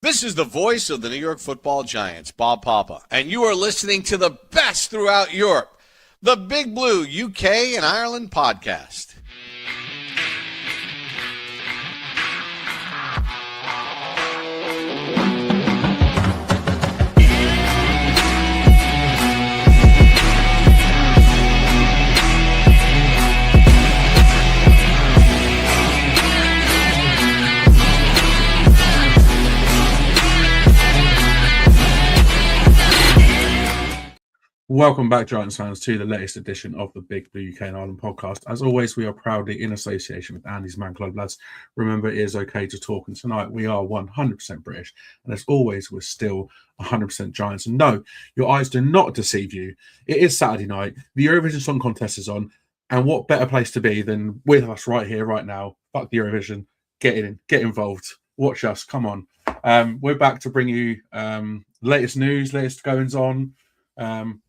This is the voice of the New York Football Giants, Bob Papa, and you are listening to the best throughout Europe, the Big Blue UK and Ireland podcast. Welcome back, Giants fans, to the latest edition of the Big Blue UK and Ireland podcast. As always, we are proudly in association with Andy's Man Club, lads. Remember, it is okay to talk, and tonight we are 100% British, and as always, we're still 100% Giants. And no, your eyes do not deceive you. It is Saturday night, the Eurovision Song Contest is on, and what better place to be than with us right here, right now. Fuck the Eurovision, get in, get involved, watch us, come on. We're back to bring you latest news, latest goings on.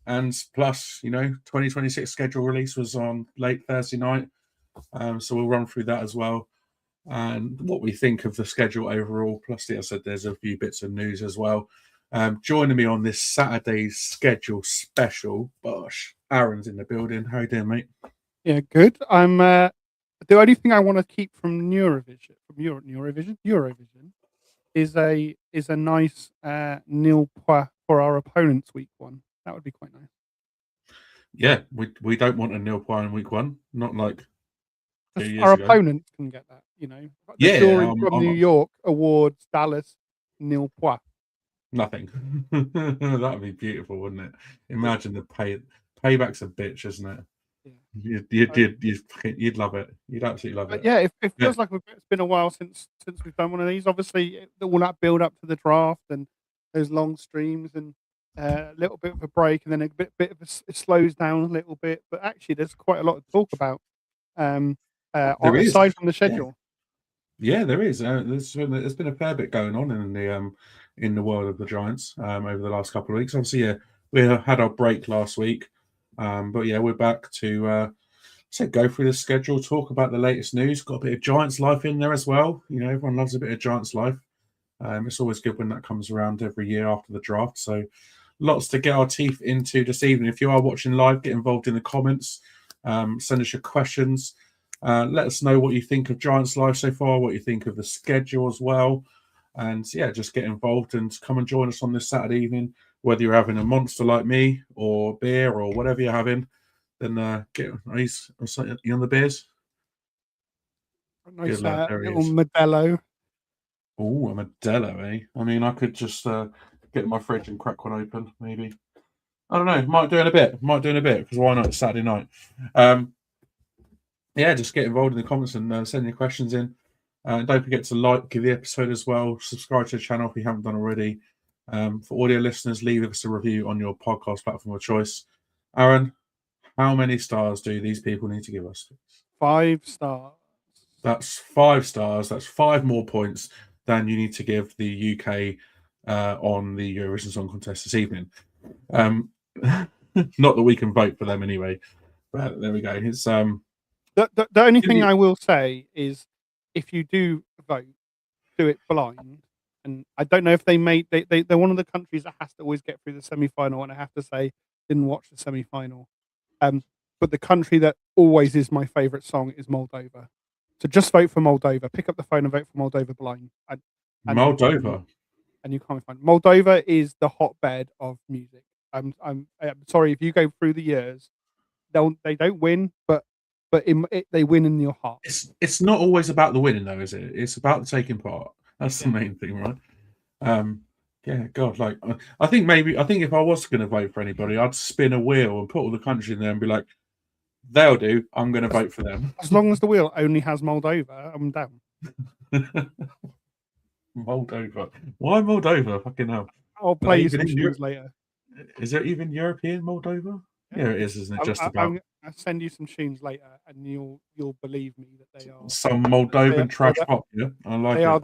And plus, 2026 schedule release was on late Thursday night. So we'll run through that as well. And what we think of the schedule overall. Plus, I said there's a few bits of news as well. Joining me on this Saturday's schedule special, Bosh, Aaron's in the building. How you doing, mate? Yeah, good. I'm the only thing I want to keep from Eurovision is a nice nil point for our opponents week one. That would be quite nice. Yeah, we don't want a nil point in week one. Not like our opponents can get that, The jury from New York awards Dallas nil point. Nothing. That would be beautiful, wouldn't it? Imagine the payback's a bitch, isn't it? Yeah. You'd love it. You'd absolutely love it. Yeah, it feels like it's been a while since we've done one of these. Obviously, all that build up to the draft and those long streams and a little bit of a break, and then a bit of it slows down a little bit. But actually, there's quite a lot to talk about. Aside from the schedule. Yeah, there is. There's been a fair bit going on in the world of the Giants over the last couple of weeks. Obviously, we had our break last week, but yeah, we're back to go through the schedule, talk about the latest news. Got a bit of Giants life in there as well. Everyone loves a bit of Giants life. It's always good when that comes around every year after the draft. So lots to get our teeth into this evening. If you are watching live, get involved in the comments. Send us your questions. Let us know what you think of Giants live so far, what you think of the schedule as well. And yeah, just get involved and come and join us on this Saturday evening. Whether you're having a monster like me or beer or whatever you're having, then are you on the beers? Nice little Modelo. Oh, a Modelo, eh? I mean, I could just get my fridge and crack one open, maybe. I don't know. Might do in a bit. Because why not? It's Saturday night. Yeah, just get involved in the comments and send your questions in. Don't forget to give the episode as well. Subscribe to the channel if you haven't done already. For audio listeners, leave us a review on your podcast platform of choice. Aaron, how many stars do these people need to give us? 5 stars. That's 5 stars. That's 5 more points than you need to give the UK on the Eurovision Song Contest this evening. Not that we can vote for them anyway, but there we go. It's the only thing I will say is if you do vote, do it blind. And I don't know if they're one of the countries that has to always get through the semi-final, and I have to say, didn't watch the semi-final. But the country that always is my favourite song is Moldova. So just vote for Moldova. Pick up the phone and vote for Moldova blind. Moldova. And you can't find Moldova is the hotbed of music. I'm sorry if you go through the years, they don't win, but they win in your heart. It's not always about the winning though, is it? It's about the taking part. That's the main thing, right? Yeah, God, I think if I was going to vote for anybody, I'd spin a wheel and put all the countries in there and be like, they'll do. I'm going to vote for them. As long as the wheel only has Moldova, I'm down. Moldova. Why Moldova? Fucking hell. I'll play you some tunes later. Is there even European Moldova? Yeah, it is, isn't it? Just about. I'll send you some tunes later, and you'll believe me that they are some Moldovan trash pop. Yeah, I like it. They are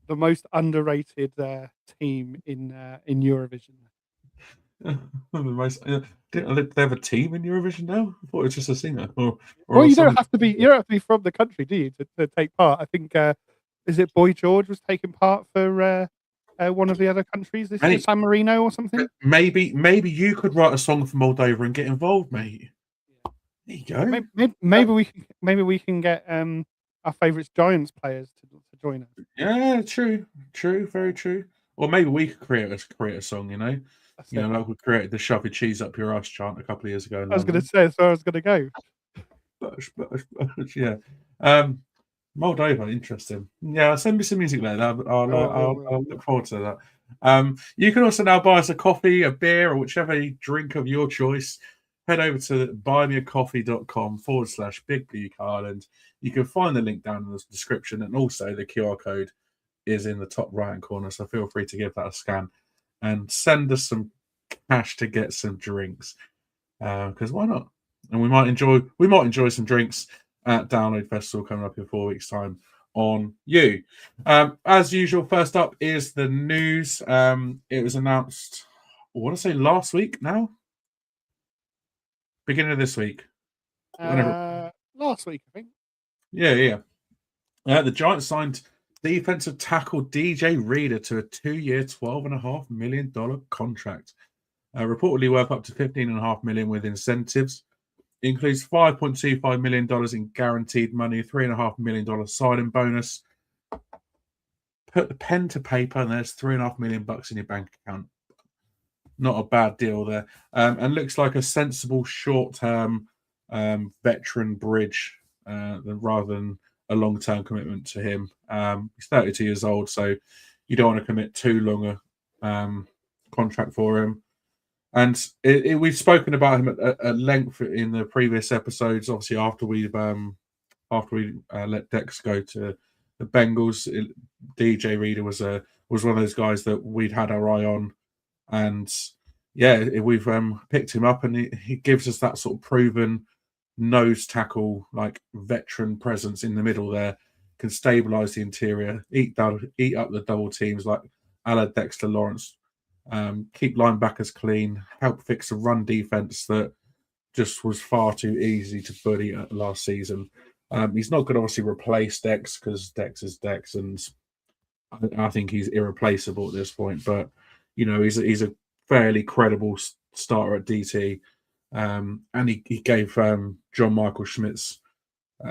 the most underrated team in Eurovision. Did they have a team in Eurovision now? I thought it was just a singer. Well, you don't have to be from the country, do you, to take part? I think is it Boy George was taking part for one of the other countries this year, San Marino or something? Maybe you could write a song for Moldova and get involved, mate. There you go. Maybe we can get our favourite Giants players to join us. Yeah, true, very true. Or maybe we could create a song. Like we created the "Shove Your Cheese Up Your Ass" chant a couple of years ago. I was going to say, so I was going to go. Yeah. Moldova, interesting. Yeah, send me some music later. I'll look forward to that. You can also now buy us a coffee, a beer, or whichever drink of your choice. Head over to buymeacoffee.com/Big Blue Ireland. You can find the link down in the description, and also the QR code is in the top right-hand corner. So feel free to give that a scan and send us some cash to get some drinks. Because why not? And we might enjoy some drinks at Download Festival coming up in 4 weeks' time on you. As usual, first up is the news. It was announced, I want to say last week now? Beginning of this week. Last week, I think. Yeah. The Giants signed defensive tackle DJ Reader to a 2-year, $12.5 million contract. Reportedly worth up to $15.5 million with incentives. Includes $5.25 million in guaranteed money, $3.5 million signing bonus. Put the pen to paper, and there's $3.5 million in your bank account. Not a bad deal there, and looks like a sensible short-term veteran bridge rather than a long-term commitment to him. He's 32 years old, so you don't want to commit too long a contract for him. And we've spoken about him at length in the previous episodes. Obviously, after we let Dex go to the Bengals, DJ Reader was one of those guys that we'd had our eye on, and we've picked him up, and he gives us that sort of proven nose tackle, like veteran presence in the middle there. Can stabilize the interior, eat up the double teams like a la Dexter Lawrence. Keep linebackers clean, help fix a run defense that just was far too easy to bully last season. He's not going to obviously replace Dex because Dex is Dex, and I think he's irreplaceable at this point. But he's a fairly credible starter at DT, and he gave John Michael Schmitz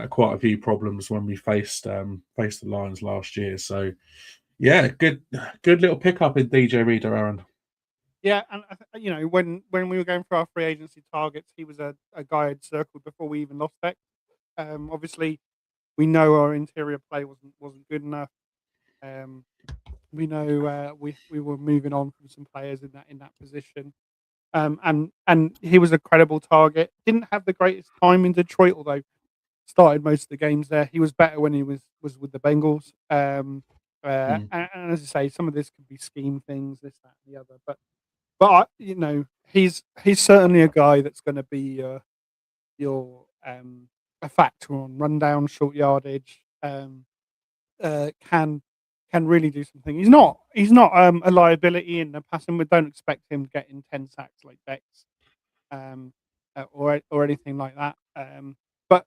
quite a few problems when we faced the Lions last year. So. Yeah, good little pickup in DJ Reader, Aaron. Yeah, and when we were going for our free agency targets, he was a guy I'd circled before we even lost Dex. Obviously, we know our interior play wasn't good enough. We know we were moving on from some players in that position. And he was a credible target. Didn't have the greatest time in Detroit, although started most of the games there. He was better when he was with the Bengals. And as I say, some of this could be scheme things, this, that, and the other. But he's certainly a guy that's going to be your a factor on rundown, short yardage. Can really do something. He's not a liability in the passing. We don't expect him getting 10 sacks like Dex, or anything like that. But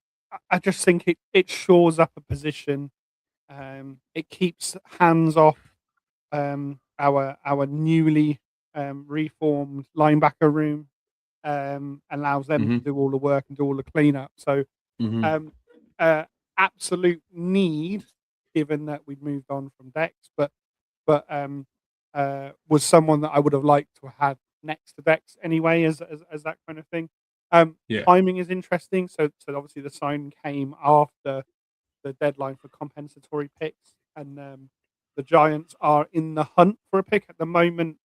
I just think it shores up a position. It keeps hands off our newly reformed linebacker room, allows them to do all the work and do all the cleanup. So, absolute need, given that we've moved on from Dex, but was someone that I would have liked to have next to Dex anyway, as that kind of thing. Timing is interesting. So obviously the sign came after the deadline for compensatory picks, and the Giants are in the hunt for a pick at the moment.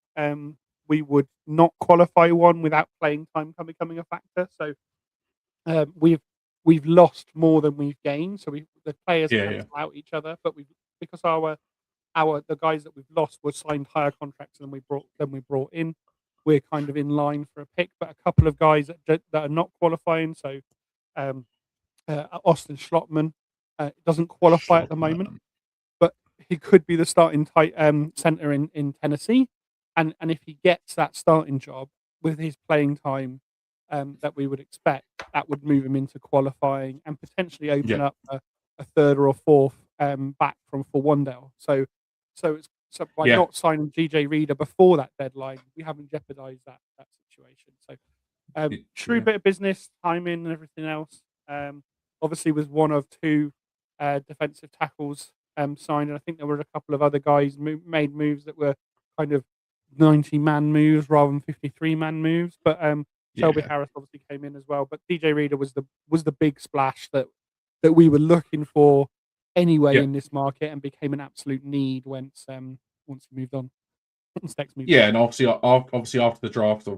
We would not qualify one without playing time becoming a factor. So we've lost more than we've gained. So the players cancel out each other, but because the guys that we've lost were signed higher contracts than we brought in. We're kind of in line for a pick, but a couple of guys that are not qualifying. So Austin Schlottman doesn't qualify at the moment, but he could be the starting center in Tennessee. And if he gets that starting job with his playing time that we would expect, that would move him into qualifying and potentially open up a third or a fourth back from for Wandale. So by not signing GJ Reader before that deadline, we haven't jeopardised that situation. So true bit of business, timing, and everything else. Obviously, was one of two defensive tackles signed, and I think there were a couple of other guys made moves that were kind of 90-man moves rather than 53-man moves. But Shelby Harris obviously came in as well. But DJ Reader was the big splash that we were looking for anyway in this market, and became an absolute need once he moved on. And obviously after the draft,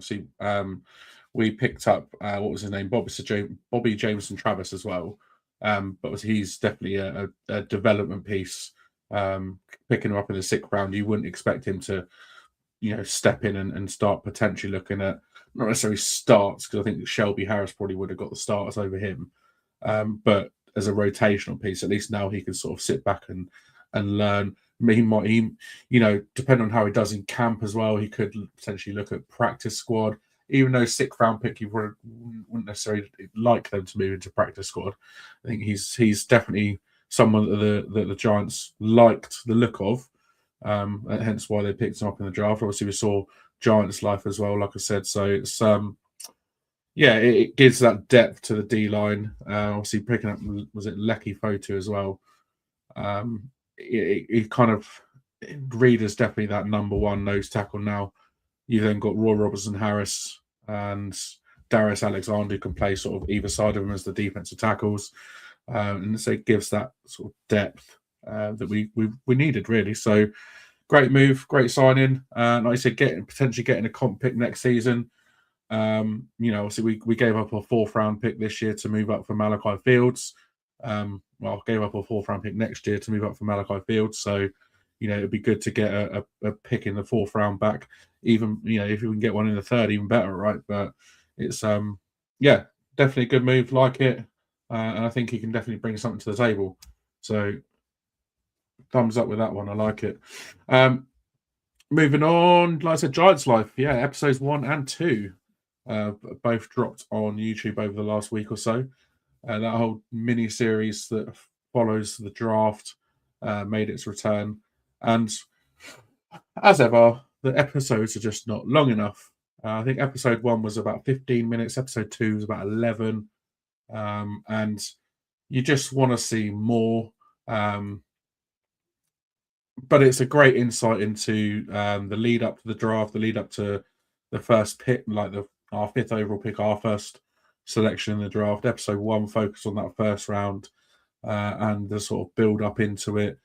we picked up what was his name, Bobby Jameson Travis as well. But he's definitely a development piece. Picking him up in the 6th round, you wouldn't expect him to, step in and start potentially looking at not necessarily starts, because I think Shelby Harris probably would have got the starters over him. But as a rotational piece, at least now he can sort of sit back and learn. He might, depending on how he does in camp as well, he could potentially look at practice squad. Even though 6th round pick, you wouldn't necessarily like them to move into practice squad. I think he's definitely someone that the Giants liked the look of, hence why they picked him up in the draft. Obviously, we saw Giants life as well, like I said. So it's it gives that depth to the D line. Obviously, picking up, was it Lecky Fotu as well? It kind of, Reader's definitely that number one nose tackle now. You then got Roy Robertson Harris and Darius Alexander, who can play sort of either side of him as the defensive tackles, and so it gives that sort of depth that we needed, really. So great move, great signing. Like I said, potentially getting a comp pick next season. Obviously we gave up a 4th round pick this year to move up for Malachi Fields. Gave up a 4th round pick next year to move up for Malachi Fields. So, it'd be good to get a pick in the 4th round back. Even, if we can get one in the 3rd, even better, right? But it's, definitely a good move. Like it. And I think he can definitely bring something to the table. So, thumbs up with that one. I like it. Moving on, like I said, Giants Life. Yeah, episodes 1 and 2 both dropped on YouTube over the last week or so. That whole mini series that follows the draft made its return, and as ever, the episodes are just not long enough. I think episode 1 was about 15 minutes, episode 2 was about 11, and you just want to see more. But it's a great insight into the lead up to the draft, the lead up to the first pick, like our 5th overall pick, our first selection in the draft. Episode 1 focused on that first round and the sort of build up into it.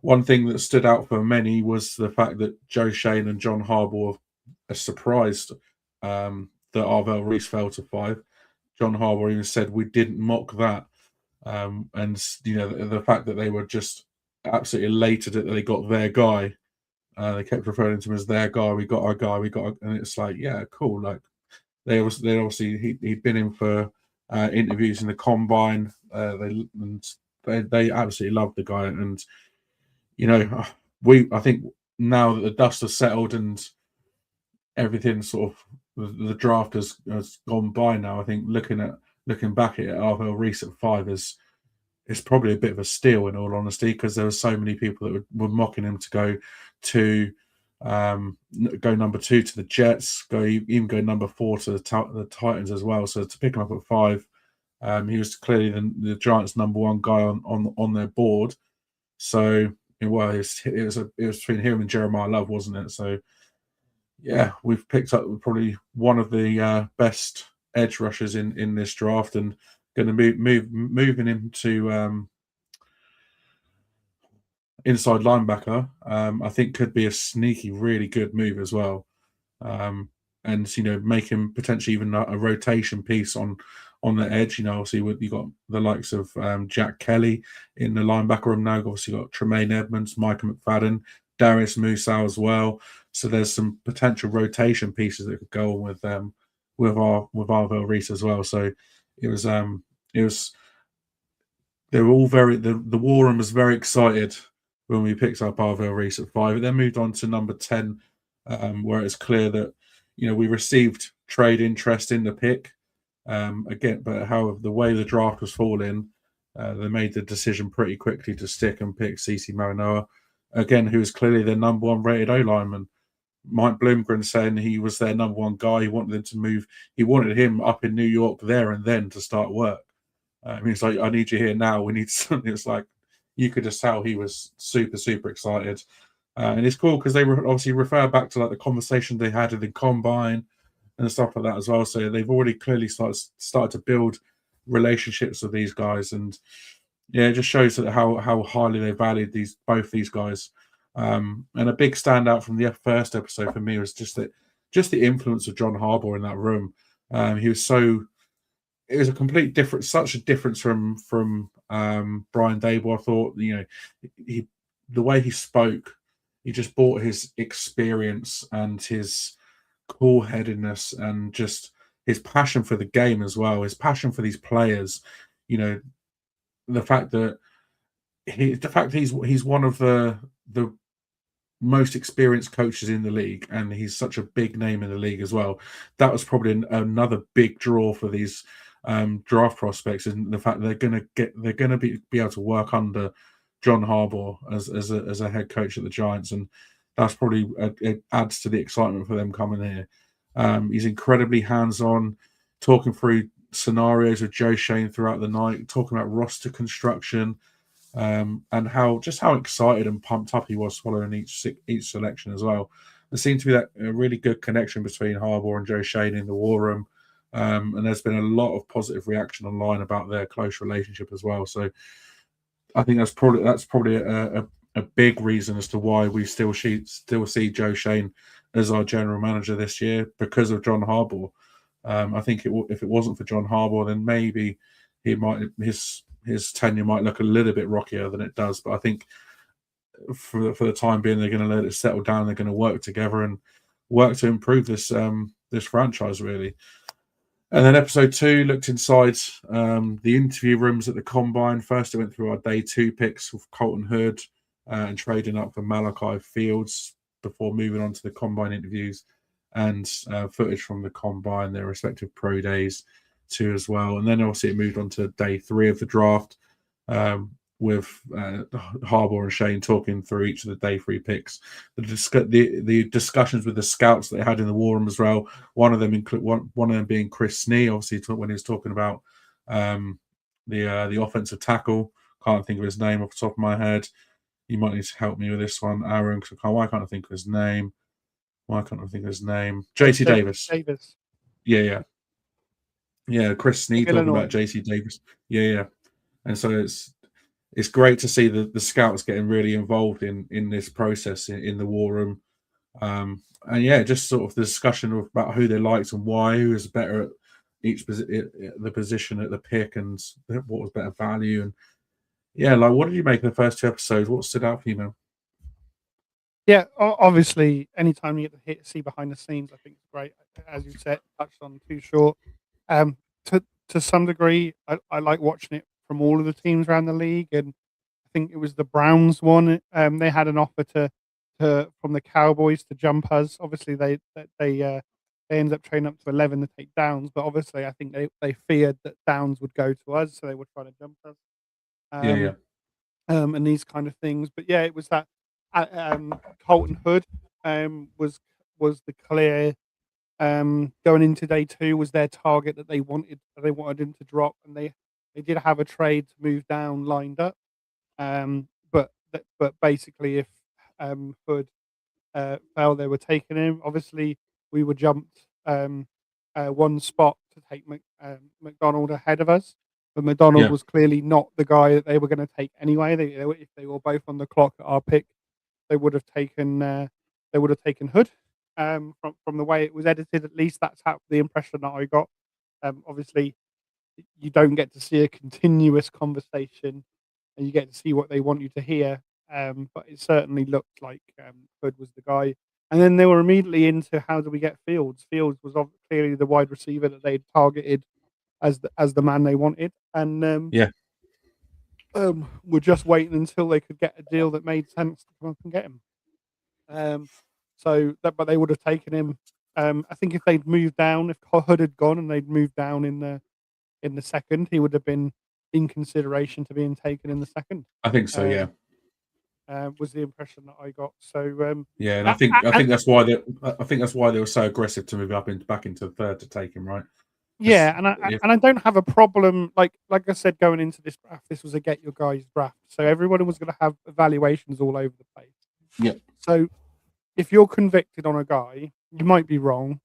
One thing that stood out for many was the fact that Joe Shane and John Harbaugh are surprised that Arvell Reese fell to 5. John Harbaugh even said we didn't mock that, and the fact that they were just absolutely elated that they got their guy. They kept referring to him as their guy. We got our guy. And it's like, yeah, cool. Like they obviously he'd been in for interviews in the combine. They absolutely loved the guy, and I think now that the dust has settled and everything sort of the draft has gone by now, I think looking back at it, Arvell Reese at 5 is probably a bit of a steal, in all honesty, because there were so many people that were mocking him to go number 2 to the Jets, go number 4 to the Titans as well. So to pick him up at 5, he was clearly the Giants' number 1 guy on their board. So it was between him and Jeremiah Love, wasn't it? So yeah, we've picked up probably one of the best edge rushers in this draft, and going to moving him to inside linebacker. I think could be a sneaky, really good move as well. And make him potentially even a rotation piece on the edge. Obviously you got the likes of Jack Kelly in the linebacker room now. Obviously got Tremaine Edmonds, Micah McFadden, Darius Musa as well. So there's some potential rotation pieces that could go on with Arvell Reese as well. So it was they were all the war room was very excited when we picked up Arvell Reese at 5. It then moved on to number 10, where it's clear that we received trade interest in the pick again, but however the way the draft was falling, they made the decision pretty quickly to stick and pick CC Marinoa, again, who is clearly their number one rated O-lineman. Mike Bloomgren saying he was their number one guy. He wanted them to move. He wanted him up in New York there and then to start work. He's like, I need you here now. We need something. It's like, you could just tell he was super, super excited. And it's cool because they obviously refer back to like the conversation they had in the combine and stuff like that as well. So they've already clearly started to build relationships with these guys, and yeah, it just shows that how highly they valued both these guys. And a big standout from the first episode for me was just the influence of John Harbaugh in that room. He was so. It was a complete difference, such a difference from Brian Dable. I thought, the way he spoke, he just brought his experience and his cool-headedness and just his passion for the game as well, his passion for these players. The fact that he's one of the most experienced coaches in the league, and he's such a big name in the league as well. That was probably another big draw for these draft prospects, and the fact they're going to be able to work under John Harbaugh as a head coach at the Giants, and that's probably it adds to the excitement for them coming here. He's incredibly hands-on, talking through scenarios with Joe Shane throughout the night, talking about roster construction, and how excited and pumped up he was following each selection as well. There seemed to be a really good connection between Harbaugh and Joe Shane in the war room, and there's been a lot of positive reaction online about their close relationship as well. So I think that's probably a big reason as to why we still see Joe Shane as our general manager this year, because of John Harbaugh. I think if it wasn't for John Harbaugh, then maybe his tenure might look a little bit rockier than it does. But I think for the time being, they're going to let it settle down. They're going to work together and work to improve this franchise, really. And then episode 2 looked inside the interview rooms at the combine. First, it went through our day 2 picks with Colton Hood and trading up for Malachi Fields before moving on to the combine interviews and footage from the combine, their respective pro days too as well. And then obviously it moved on to day 3 of the draft with Harbaugh and Shane talking through each of the day 3 picks. The discussions with the scouts that they had in the war room as well. One of them being Chris Snee, obviously when he was talking about the offensive tackle. Can't think of his name off the top of my head. You might need to help me with this one, Aaron. Why can't I think of his name? JT Davis. Yeah. Chris Snee talking about JT Davis. Yeah. And so it's great to see the scouts getting really involved in this process in the war room. And yeah, just sort of the discussion about who they liked and why, who was better at the position at the pick, and what was better value. And yeah, like, what did you make of the first 2 episodes? What stood out for you, man? Yeah, obviously, anytime you get to see behind the scenes, I think it's great. As you said, touched on Too Short. To some degree, I like watching it from all of the teams around the league, and I think it was the Browns one. They had an offer from the Cowboys to jump us. Obviously, they ended up trading up to 11 to take Downs, but obviously, I think they feared that Downs would go to us, so they were trying to jump us. And these kind of things. But yeah, it was that Colton Hood was the clear going into day 2 was their target that they wanted him to drop, and they did have a trade to move down lined up. But basically, if Hood fell, they were taking him. Obviously, we were jumped one spot to take McDonald ahead of us, but McDonald was clearly not the guy that they were going to take anyway. If they were both on the clock at our pick, they would have taken Hood. From the way it was edited, at least that's how the impression that I got. Obviously, you don't get to see a continuous conversation, and you get to see what they want you to hear. But it certainly looked like Hood was the guy. And then they were immediately into, how do we get Fields? Fields was clearly the wide receiver that they targeted as the man they wanted, and we're just waiting until they could get a deal that made sense to come up and get him. But they would have taken him. I think if they'd moved down, if Hood had gone and they'd moved down in the second, he would have been in consideration to being taken in the second. I think so. Yeah. Was the impression that I got. So and I think that's why they were so aggressive to move back into the third to take him, right? Yeah, and I don't have a problem. Like I said, going into this draft, this was a get your guys draft, so everyone was going to have evaluations all over the place. Yeah. So if you're convicted on a guy, you might be wrong,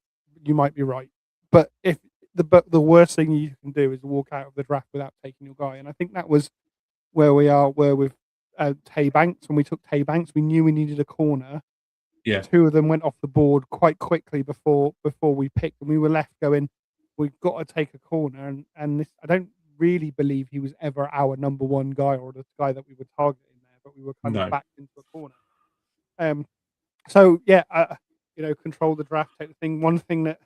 you might be right, but if the worst thing you can do is walk out of the draft without taking your guy, and I think that was where we are. Where with Tay Banks, when we took Tay Banks, we knew we needed a corner. Yeah. Two of them went off the board quite quickly before we picked, and we were left going, we've got to take a corner, and this, I don't really believe he was ever our number one guy or the guy that we were targeting there, but we were kind of backed into a corner. So yeah, control the draft type of thing. One thing that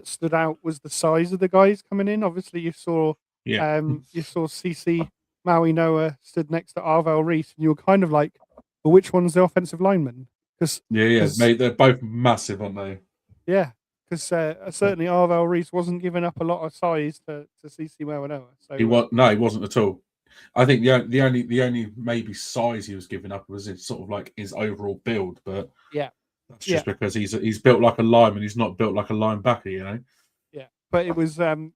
stood out was the size of the guys coming in. Obviously, you saw CC Maui Noah stood next to Arvel Reese, and you were kind of like, well, which one's the offensive lineman? Mate, they're both massive, aren't they? Yeah, because certainly Arvel Reese wasn't giving up a lot of size to CC Maui Noah. So he wasn't at all. I think the only maybe size he was giving up was his sort of like his overall build, but that's just because he's built like a lineman. He's not built like a linebacker, you know. Yeah, but it was and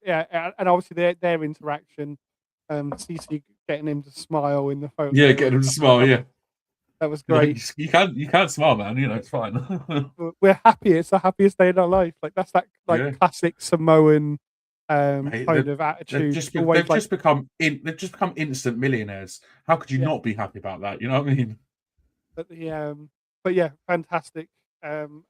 obviously their interaction, CC getting him to smile in the photo. Yeah, getting him to smile. Yeah, that was great. You can't smile, man. You know, it's fine. We're happy. It's the happiest day in our life. Like that's that classic Samoan kind of attitude. They've just become instant millionaires. How could you not be happy about that? You know what I mean? But yeah, fantastic kind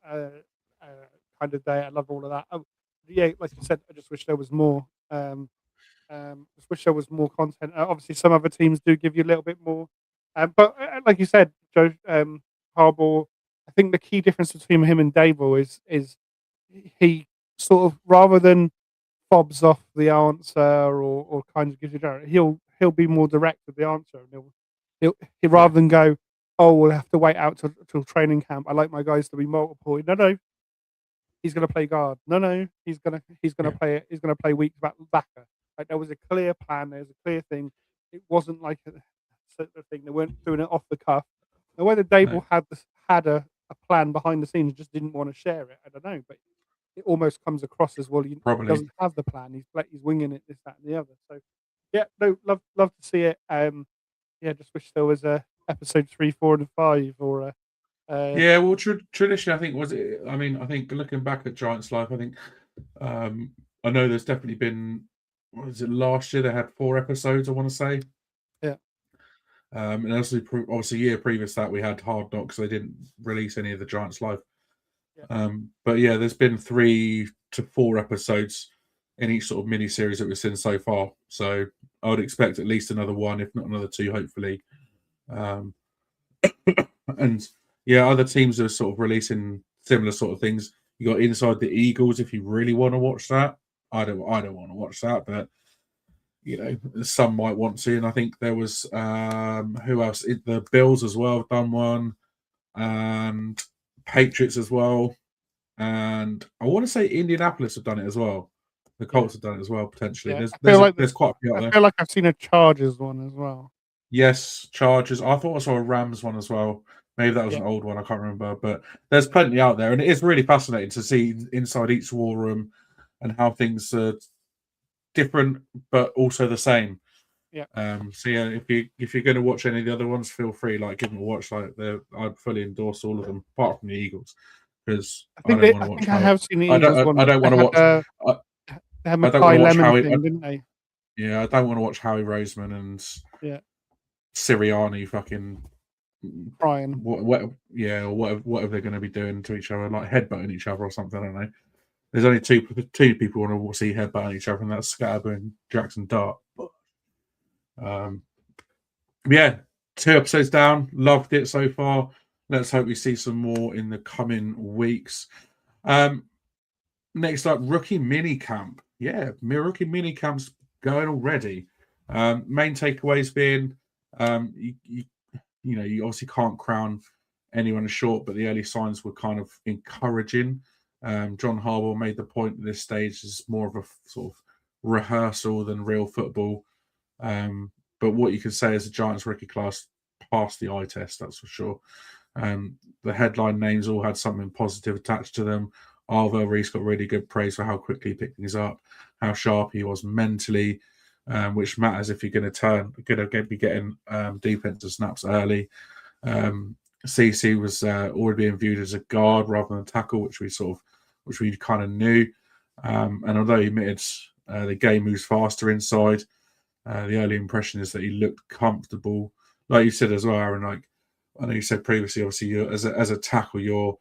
of day. I love all of that. Like you said, I just wish there was more. Just wish there was more content. Obviously, some other teams do give you a little bit more. But like you said, Joe Harbaugh, I think the key difference between him and Dable is he sort of, rather than fobs off the answer or kind of gives you direct, he'll be more direct with the answer, and he'll rather than go, oh, we'll have to wait out till training camp. I like my guys to be multiple. No, he's going to play guard. No, he's going to play weak backer. Like there was a clear plan. There's a clear thing. It wasn't like a sort of thing. They weren't doing it off the cuff. Now whether Dable had a plan behind the scenes, just didn't want to share it, I don't know. But it almost comes across as, well, he doesn't have the plan. He's winging it, this, that, and the other. So yeah, no, love to see it. Just wish there was a episode 3, 4, and 5, or well, traditionally, I think I think looking back at Giants Life, I think I know there's definitely been. What was it last year? They had 4 episodes, I want to say. Yeah. And obviously, a year previous to that, we had Hard Knocks. They didn't release any of the Giants Live. Yeah. But yeah, there's been 3 to 4 episodes in each sort of mini series that we've seen so far. So I would expect at least another 1, if not another 2, hopefully. And yeah, other teams are sort of releasing similar sort of things. You got Inside the Eagles if you really want to watch that. I don't want to watch that, but you know, some might want to. And I think there was who else? The Bills as well have done one, and Patriots as well, and I want to say Indianapolis have done it as well. The Colts have done it as well, potentially. Yeah. There's quite a few out there. I feel like I've seen a Chargers one as well. Yes, Chargers. I thought I saw a Rams one as well. Maybe that was an old one. I can't remember. But there's plenty out there. And it is really fascinating to see inside each war room and how things are different, but also the same. Yeah. So yeah, if you're going to watch any of the other ones, feel free. Like, give them a watch. Like, I'd fully endorse all of them, apart from the Eagles, because I don't want to watch. I have seen the Eagles one. I don't want to watch. They had Mackay Lemon thing, didn't they? Yeah, I don't want to watch Howie Roseman and Sirianni fucking crying. Whatever they're going to be doing to each other, like headbutting each other or something. I don't know. There's only two people want to see headbutting each other, and that's Scatterbo and Jackson Dart. Yeah, 2 episodes down. Loved it so far. Let's hope we see some more in the coming weeks. Next up, rookie minicamp. Yeah, rookie minicamp's going already. Main takeaways being, you obviously can't crown anyone short, but the early signs were kind of encouraging. John Harbaugh made the point at this stage is more of a sort of rehearsal than real football. But what you can say is the Giants rookie class passed the eye test, that's for sure. The headline names all had something positive attached to them. Arvel Reese got really good praise for how quickly he picked things up, how sharp he was mentally, which matters if you're going to be getting defensive snaps early. CC was already being viewed as a guard rather than a tackle, which we kind of knew. And although he admitted the game moves faster inside, the early impression is that he looked comfortable. Like you said as well, Aaron. Like I know you said previously, obviously as a tackle, you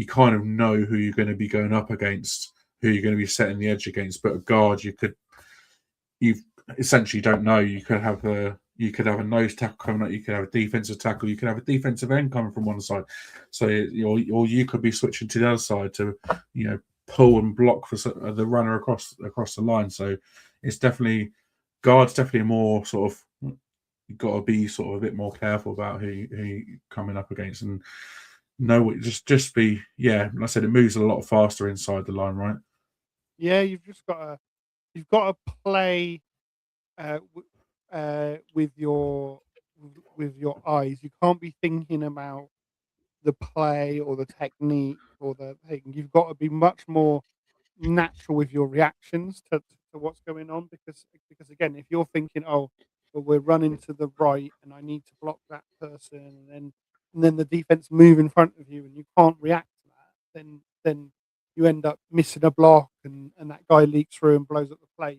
kind of know who you're going to be going up against, who you're going to be setting the edge against. But a guard, you essentially don't know. You could have a nose tackle coming up, you could have a defensive tackle, you could have a defensive end coming from one side. So or you could be switching to the other side to pull and block for the runner across the line. So it's definitely guards definitely more sort of, you've got to be sort of a bit more careful about who you're coming up against, and know just be like I said, it moves a lot faster inside the line, right? Yeah, you've got to play with your eyes. You can't be thinking about the play or the technique or the thing. You've got to be much more natural with your reactions to what's going on, because again, if you're thinking, oh, well, we're running to the right and I need to block that person, and then the defense move in front of you and you can't react to that, then you end up missing a block, and that guy leaks through and blows up the play.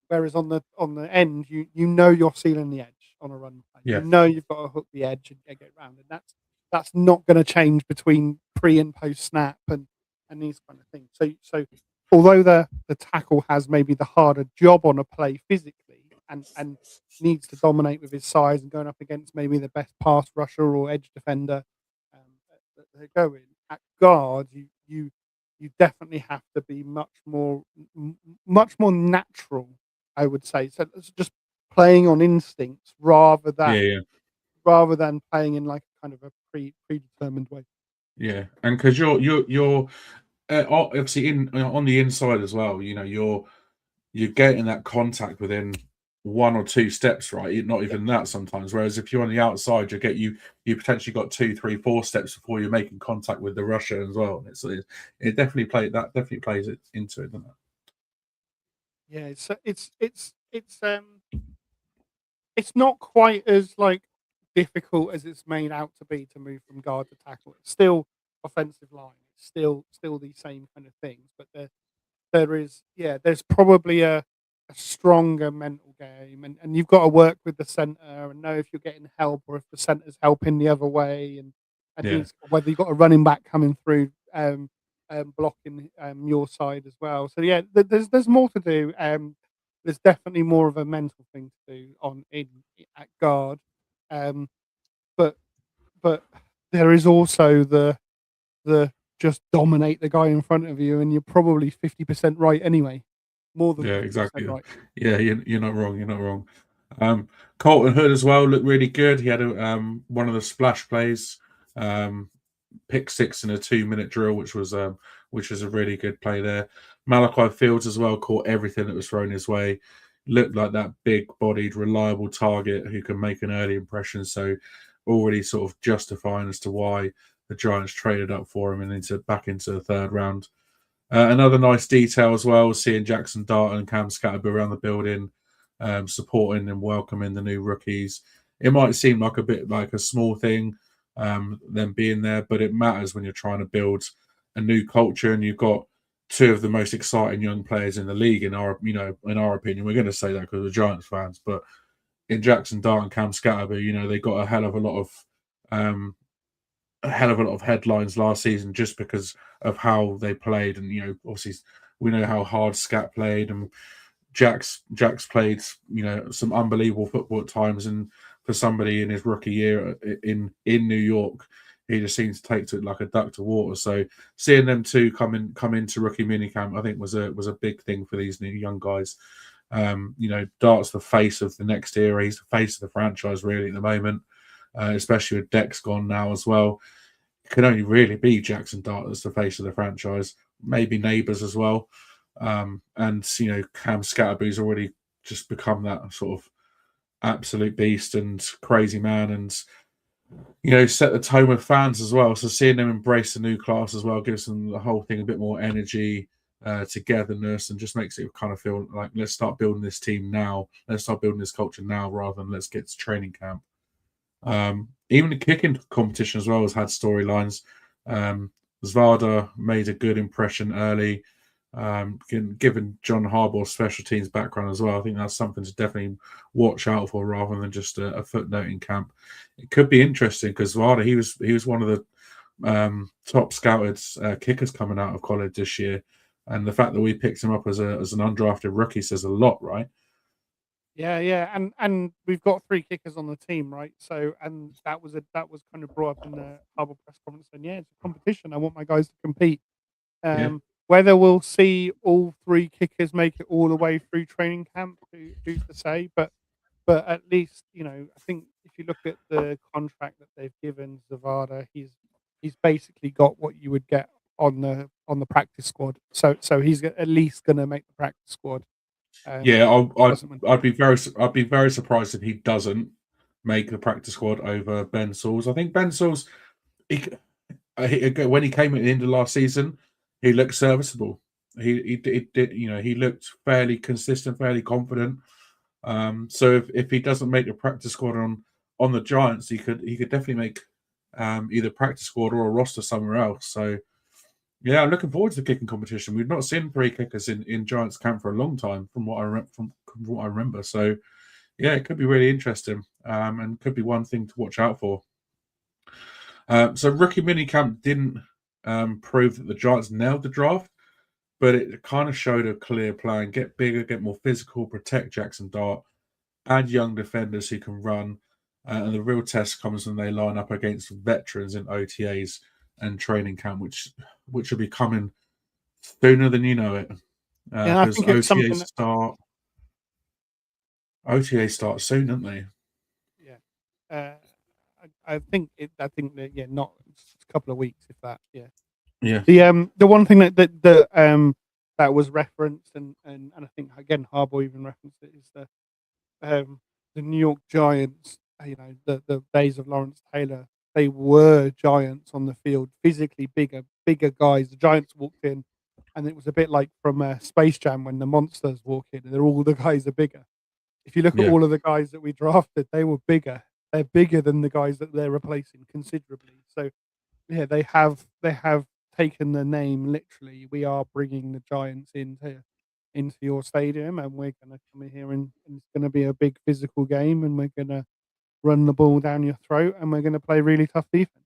Whereas on the end, you know you're sealing the edge on a run play. Yeah. You know you've got to hook the edge and get around, and that's not going to change between pre and post snap and these kind of things. So although the tackle has maybe the harder job on a play physically and needs to dominate with his size and going up against maybe the best pass rusher or edge defender that they're going at guard, you definitely have to be much more natural, I would say. So it's just playing on instincts rather than playing in like kind of a predetermined way. Yeah, and because you're obviously on the inside as well. You're getting that contact within 1 or 2 steps, right? Not even that sometimes. Whereas if you're on the outside, you potentially got 2, 3, 4 steps before you're making contact with the rusher as well. It definitely plays it into it, doesn't it? Yeah, it's not quite as like difficult as it's made out to be to move from guard to tackle. It's still offensive line. It's still the same kind of things, but there's probably a stronger mental game, and you've got to work with the center and know if you're getting help or if the center's helping the other way, and Yeah. whether you've got a running back coming through blocking your side as well. So yeah, there's more to do. There's definitely more of a mental thing to do at guard, but there is also the just dominate the guy in front of you, and you're probably 50% right anyway. More than Yeah, 50% exactly. right. Yeah, you're not wrong. You're not wrong. Colton Hood as well looked really good. He had one of the splash plays, pick 6 in a 2-minute drill, which was a really good play there. Malachi Fields as well caught everything that was thrown his way. Looked like that big-bodied, reliable target who can make an early impression. So already sort of justifying as to why the Giants traded up for him and back into the 3rd round. Another nice detail as well, seeing Jackson Dart and Cam Scatterby around the building, supporting and welcoming the new rookies. It might seem like a bit like a small thing, them being there, but it matters when you're trying to build a new culture and you've got 2 of the most exciting young players in the league. In our opinion, we're going to say that because we're Giants fans, but in Jackson Dart and Cam Scatterby, they got a hell of a lot of headlines last season just because of how they played, and obviously we know how hard Scat played, and Jack's played some unbelievable football at times, and for somebody in his rookie year in New York, he just seems to take to it like a duck to water. So seeing them 2 come into rookie minicamp, I think was a big thing for these new young guys. Dart's the face of the next era. He's the face of the franchise really at the moment. Especially with Dex gone now as well. It can only really be Jackson Dart as the face of the franchise, maybe Neighbours as well. And Cam Scatterby's already just become that sort of absolute beast and crazy man, and set the tone with fans as well. So seeing them embrace the new class as well gives them the whole thing a bit more energy, togetherness, and just makes it kind of feel like, let's start building this team now. Let's start building this culture now rather than let's get to training camp. Even the kicking competition as well has had storylines. Zvada made a good impression early. Given John Harbaugh's special teams background as well, I think that's something to definitely watch out for rather than just a footnote in camp. It could be interesting because Zvada, he was one of the top scouted kickers coming out of college this year, and the fact that we picked him up as an undrafted rookie says a lot, right? Yeah, and we've got 3 kickers on the team, right? So, and that was kind of brought up in the Harbour press conference, and yeah, it's a competition. I want my guys to compete. Yeah. Whether we'll see all 3 kickers make it all the way through training camp, who's to say? But at least I think if you look at the contract that they've given Zavada, he's basically got what you would get on the practice squad. So he's at least going to make the practice squad. Yeah, I'd be very surprised if he doesn't make the practice squad over Ben Sauls. I think Ben Sauls, when he came at the end of last season, he looked serviceable. He did, he looked fairly consistent, fairly confident. So if he doesn't make the practice squad on the Giants, he could definitely make either practice squad or a roster somewhere else. So yeah, I'm looking forward to the kicking competition. We've not seen 3 kickers in Giants camp for a long time, from what I remember. So yeah, it could be really interesting, and could be one thing to watch out for. So rookie minicamp didn't prove that the Giants nailed the draft, but it kind of showed a clear plan: get bigger, get more physical, protect Jackson Dart, add young defenders who can run, and the real test comes when they line up against veterans in OTAs and training camp, which will be coming sooner than you know it. Yeah, I Because think it's something OTAs start soon, don't they? Yeah, I think that not it's a couple of weeks, if that. Yeah. Yeah. The one thing that was referenced, and I think again Harbaugh even referenced it, is the New York Giants. The days of Lawrence Taylor, they were giants on the field, physically bigger guys. The Giants walked in, and it was a bit like from Space Jam when the monsters walk in, and all the guys are bigger. If you look at Yeah. all of the guys that we drafted, they were bigger. They're bigger than the guys that they're replacing considerably. So yeah, they have taken the name literally. We are bringing the Giants into your stadium, and we're going to come in here, and it's going to be a big physical game, and we're going to run the ball down your throat, and we're going to play really tough defense.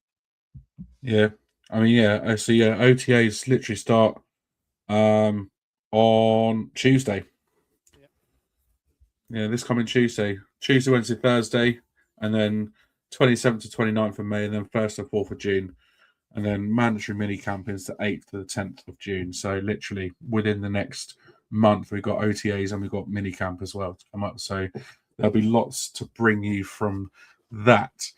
Yeah. I mean, yeah. So yeah, OTAs literally start on Tuesday. Yeah, this coming Tuesday, Wednesday, Thursday, and then 27th to 29th of May, and then 1st and 4th of June. And then mandatory mini camp is the 8th to the 10th of June. So literally within the next month, we've got OTAs and we've got mini camp as well to come up. So there'll be lots to bring you from that.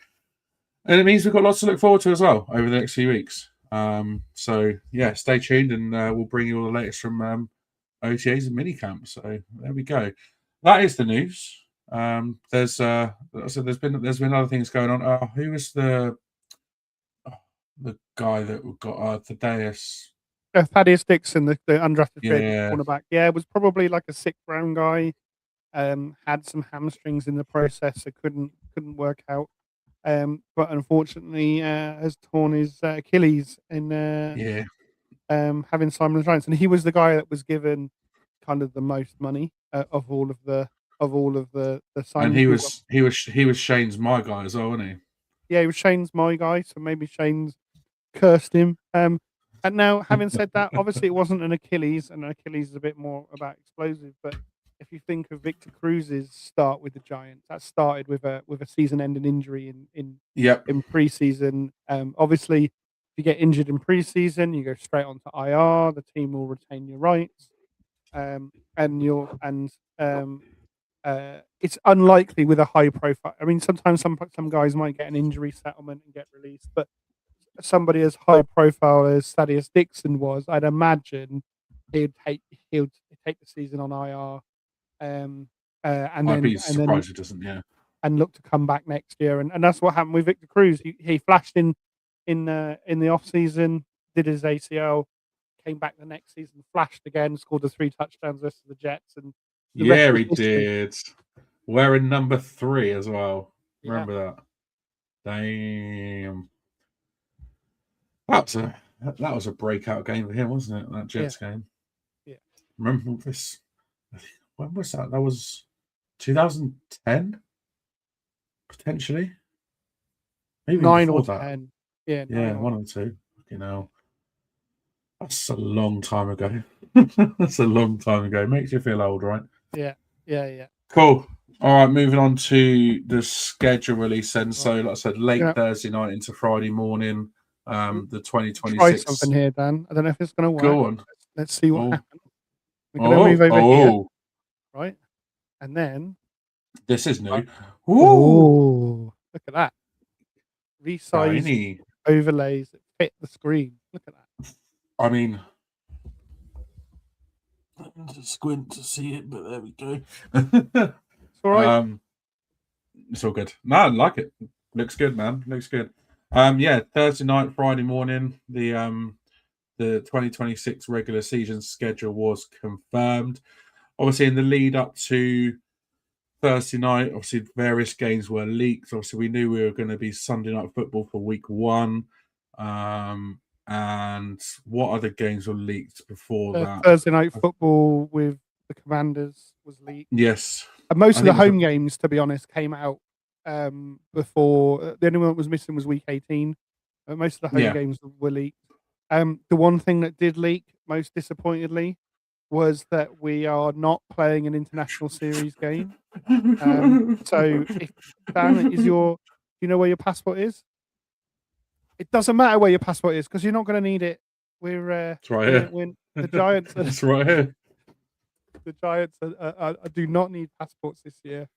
And it means we've got lots to look forward to as well over the next few weeks. So yeah, stay tuned, and we'll bring you all the latest from OTAs and mini camp. So there we go. That is the news. There's been other things going on. Who was the guy that got Thaddeus? Thaddeus Dixon, the undrafted free Yeah. cornerback. Yeah, it was probably like a 6th round guy. Had some hamstrings in the process, so couldn't work out. But unfortunately, has torn his Achilles in having Simon Giants, and he was the guy that was given kind of the most money of all of the signings. And he was Shane's my guy as well, wasn't he? Yeah, he was Shane's my guy, so maybe Shane's cursed him. And now, having said that, obviously it wasn't an Achilles, and an Achilles is a bit more about explosive. But if you think of Victor Cruz's start with the Giants, that started with a season-ending injury in preseason. Obviously, if you get injured in preseason, you go straight onto IR. The team will retain your rights, it's unlikely with a high profile. I mean, sometimes some guys might get an injury settlement and get released, but somebody as high profile as Thaddeus Dixon was, I'd imagine he'd take the season on IR. and I'd then be surprised it doesn't. Yeah, and look to come back next year. And that's what happened with Victor Cruz. He flashed in the off season, did his ACL, came back the next season, flashed again, scored the 3 touchdowns versus the Jets, and the rest yeah, is he history. did. Wearing number 3 as well. Yeah. Remember that? Damn. That was a breakout game for him, wasn't it? That Jets game. Yeah. Remember this? When was that? That was 2010, potentially. Maybe 9 before or that. 10. Yeah, Yeah, 9 or 1 or 2. You know, that's a long time ago. That's a long time ago. Makes you feel old, right? Yeah. Cool. All right, moving on to the schedule release then. So, Right. like I said, late Yeah. Thursday night into Friday morning, the Try 2026. something here, Dan. I don't know if it's going to work. Go on. Let's see what Oh. happens. We're going to move over here, right? And then This is new. Oh, look at that. Resize Tiny. overlays that fit the screen. Look at that. I mean, I need to squint to see it, but there we go. It's all right. It's all good. No, I like it. Looks good, man. Looks good. Yeah, Thursday night, Friday morning, the 2026 regular season schedule was confirmed. Obviously, in the lead up to Thursday night, obviously various games were leaked. Obviously, we knew we were going to be Sunday night football for week 1. And what other games were leaked before that? Thursday night football with the Commanders was leaked. Yes. And most of the home games, to be honest, came out before. The only one that was missing was week 18. Most of the home games were leaked. The one thing that did leak, most disappointedly, was that we are not playing an international series game. So, if Dan, do you know where your passport is? It doesn't matter where your passport is because you're not going to need it. It's right here. The Giants. It's right here. The Giants do not need passports this year.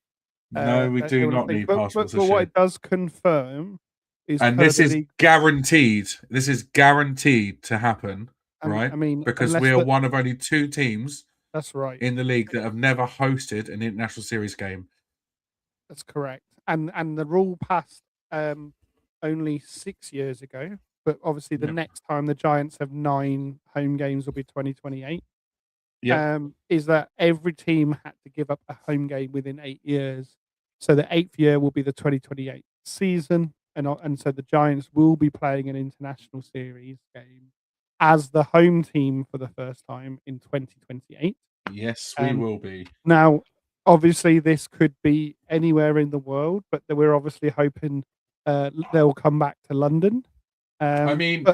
No, we do not need passports this year. But what it does confirm is, and this is guaranteed. This is guaranteed to happen, right? I mean, because we are one of only 2 teams. That's right. In the league that have never hosted an international series game. That's correct. And the rule passed only 6 years ago, but obviously the next time the Giants have 9 home games will be 2028. Is that every team had to give up a home game within 8 years. So the 8th year will be the 2028 season, and so the Giants will be playing an international series game as the home team for the first time in 2028. Yes, we will be. Now, obviously, this could be anywhere in the world, but we're obviously hoping they'll come back to London. I mean,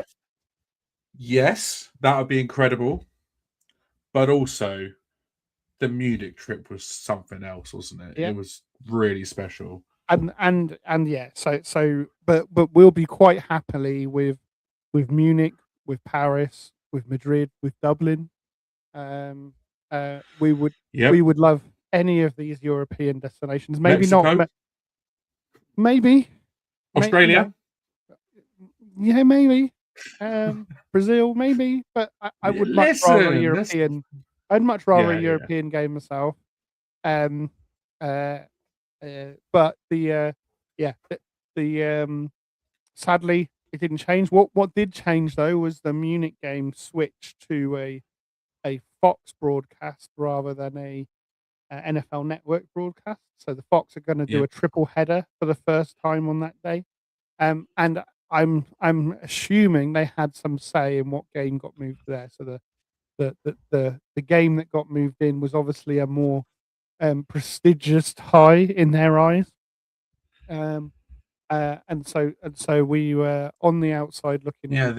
yes, that would be incredible. But also, the Munich trip was something else, wasn't it? Yeah. It was really special. And yeah, but we'll be quite happily with Munich, with Paris, with Madrid, with Dublin. We would love any of these European destinations. Maybe Mexico? not. Maybe Australia. Yeah, maybe. Brazil, maybe. But I would much rather a European. I'd much rather a European game myself. But the sadly it didn't change. What did change though was the Munich game switched to a Fox broadcast rather than a NFL Network broadcast. So the Fox are going to do a triple header for the first time on that day. And I'm assuming they had some say in what game got moved there. So the game that got moved in was obviously a more prestigious tie in their eyes. And so we were on the outside looking in. Yeah,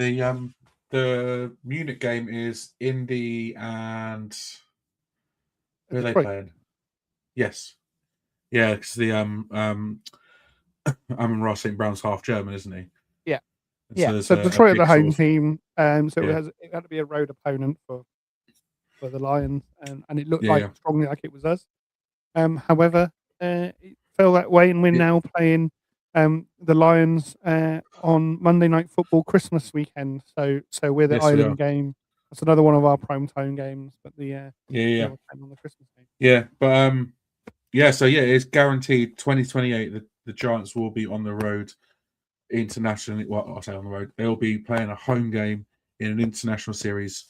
the Munich game is Indy and who are they playing? Yes. Yeah, because the Amon-Ra St. Brown's half German, isn't he? Yeah. So Detroit are the home team. So it had to be a road opponent for the Lions, and it looked strongly like it was us. However, it fell that way, and we're now playing the Lions on Monday Night Football Christmas weekend. So we're the Island game. That's another one of our primetime games, but the on the Christmas game. Yeah, but it's guaranteed 2028. The Giants will be on the road internationally. Well, I say on the road. They'll be playing a home game in an international series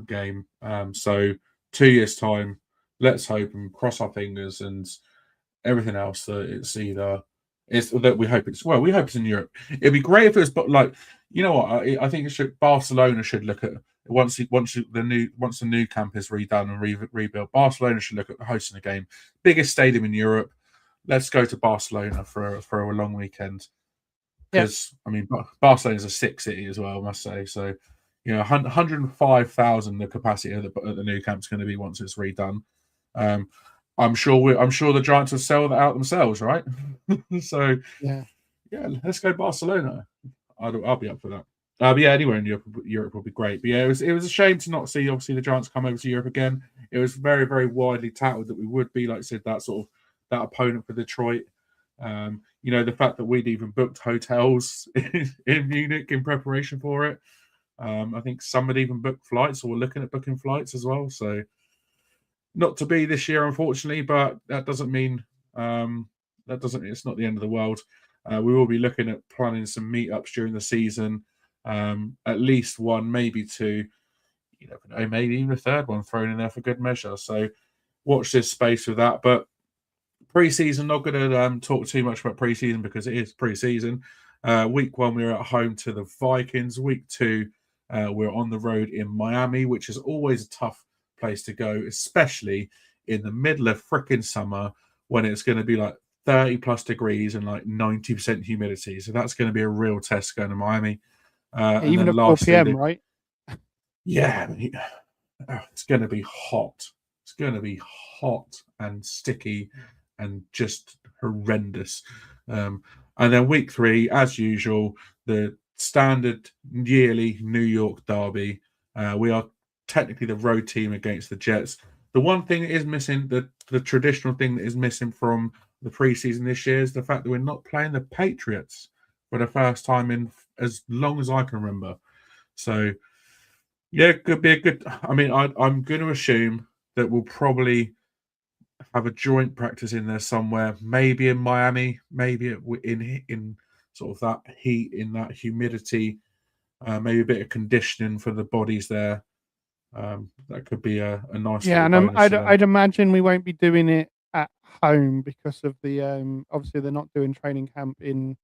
game. So 2 years' time, let's hope and cross our fingers and everything else that it's that we hope it's in Europe. It'd be great if it was, but like, you know what? I think Barcelona should look at once the new camp is redone and rebuilt. Barcelona should look at hosting a game, biggest stadium in Europe. Let's go to Barcelona for a long weekend. Because I mean, Barcelona's a sick city as well, I must say. So, 105,000 the capacity at the new camp's going to be once it's redone. I'm sure the Giants will sell that out themselves, right? So yeah, let's go Barcelona. I'll be up for that. But yeah, anywhere in Europe will be great. But yeah, it was a shame to not see obviously the Giants come over to Europe again. It was very, very widely touted that we would be, like I said, that sort of that opponent for Detroit. The fact that we'd even booked hotels in Munich in preparation for it. I think some had even booked flights or were looking at booking flights as well. So not to be this year, unfortunately, but that doesn't mean it's not the end of the world. We will be looking at planning some meetups during the season, at least one, maybe two, maybe even a third one thrown in there for good measure. So watch this space with that. But pre-season, not going to talk too much about pre-season because it is pre-season. Week 1, we were at home to the Vikings. Week 2, we're on the road in Miami, which is always a tough place to go, especially in the middle of frickin' summer when it's going to be like 30 plus degrees and like 90% humidity. So that's going to be a real test going to Miami. Even at 4 p.m., right? Yeah, it's going to be hot. It's going to be hot and sticky and just horrendous. And then week 3, as usual, the standard yearly New York derby. We are technically the road team against the Jets. The one thing that is missing, the traditional thing that is missing from the preseason this year is the fact that we're not playing the Patriots for the first time in as long as I can remember. So, yeah, it could be a good. I mean, I'm going to assume that we'll probably have a joint practice in there somewhere, maybe in Miami, maybe in sort of that heat, in that humidity, maybe a bit of conditioning for the bodies there. That could be a nice. Yeah, and I'd imagine we won't be doing it at home because of the obviously they're not doing training camp in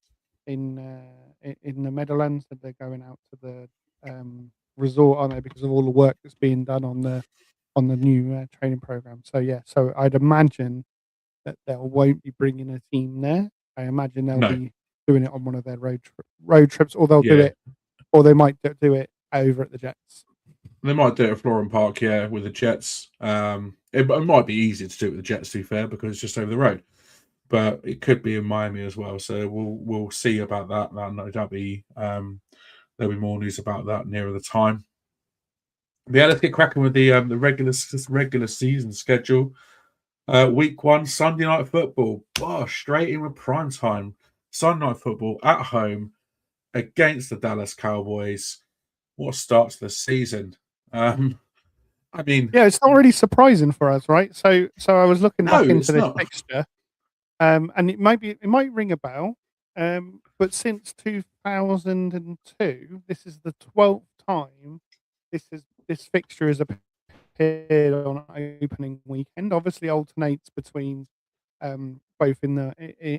the Meadowlands, that they're going out to the resort, aren't they? Because of all the work that's being done on the new training program. So yeah, so I'd imagine that they won't be bringing a team there. I imagine they'll be doing it on one of their road trips, or they'll do it, or they might do it over at the Jets. They might do it at Florham Park, with the Jets. It might be easier to do it with the Jets, to be fair, because it's just over the road. But it could be in Miami as well. So we'll see about that. There'll be more news about that nearer the time. But yeah, let's get cracking with the regular season schedule. Week 1, Sunday night football. Straight in with prime time. Sunday night football at home against the Dallas Cowboys. What starts the season? I mean, yeah, it's not really surprising for us, right? So I was looking back into this fixture, and it might ring a bell, but since 2002, this is the 12th time this fixture has appeared on opening weekend. Obviously, alternates between both in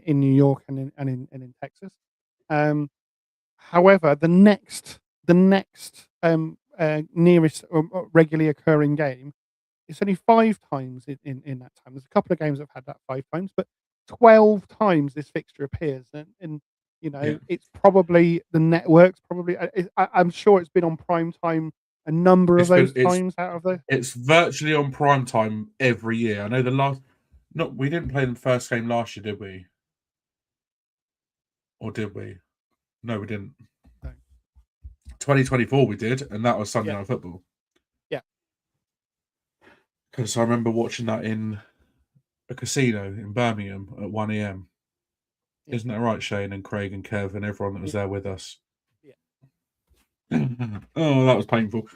New York and in Texas. However, the next nearest regularly occurring game, it's only 5 times in that time. There's a couple of games that have had that 5 times, but 12 times this fixture appears, and it's probably the networks. Probably, I'm sure it's been on prime time a number of those times out of the. It's virtually on prime time every year. I know we didn't play the first game last year, did we? Or did we? No, we didn't. No. 2024 we did, and that was Sunday Night Football. Yeah. Because I remember watching that in a casino in Birmingham at 1 a.m. Yeah. Isn't that right, Shane and Craig and Kev and everyone that was there with us? Yeah. Oh, that was painful.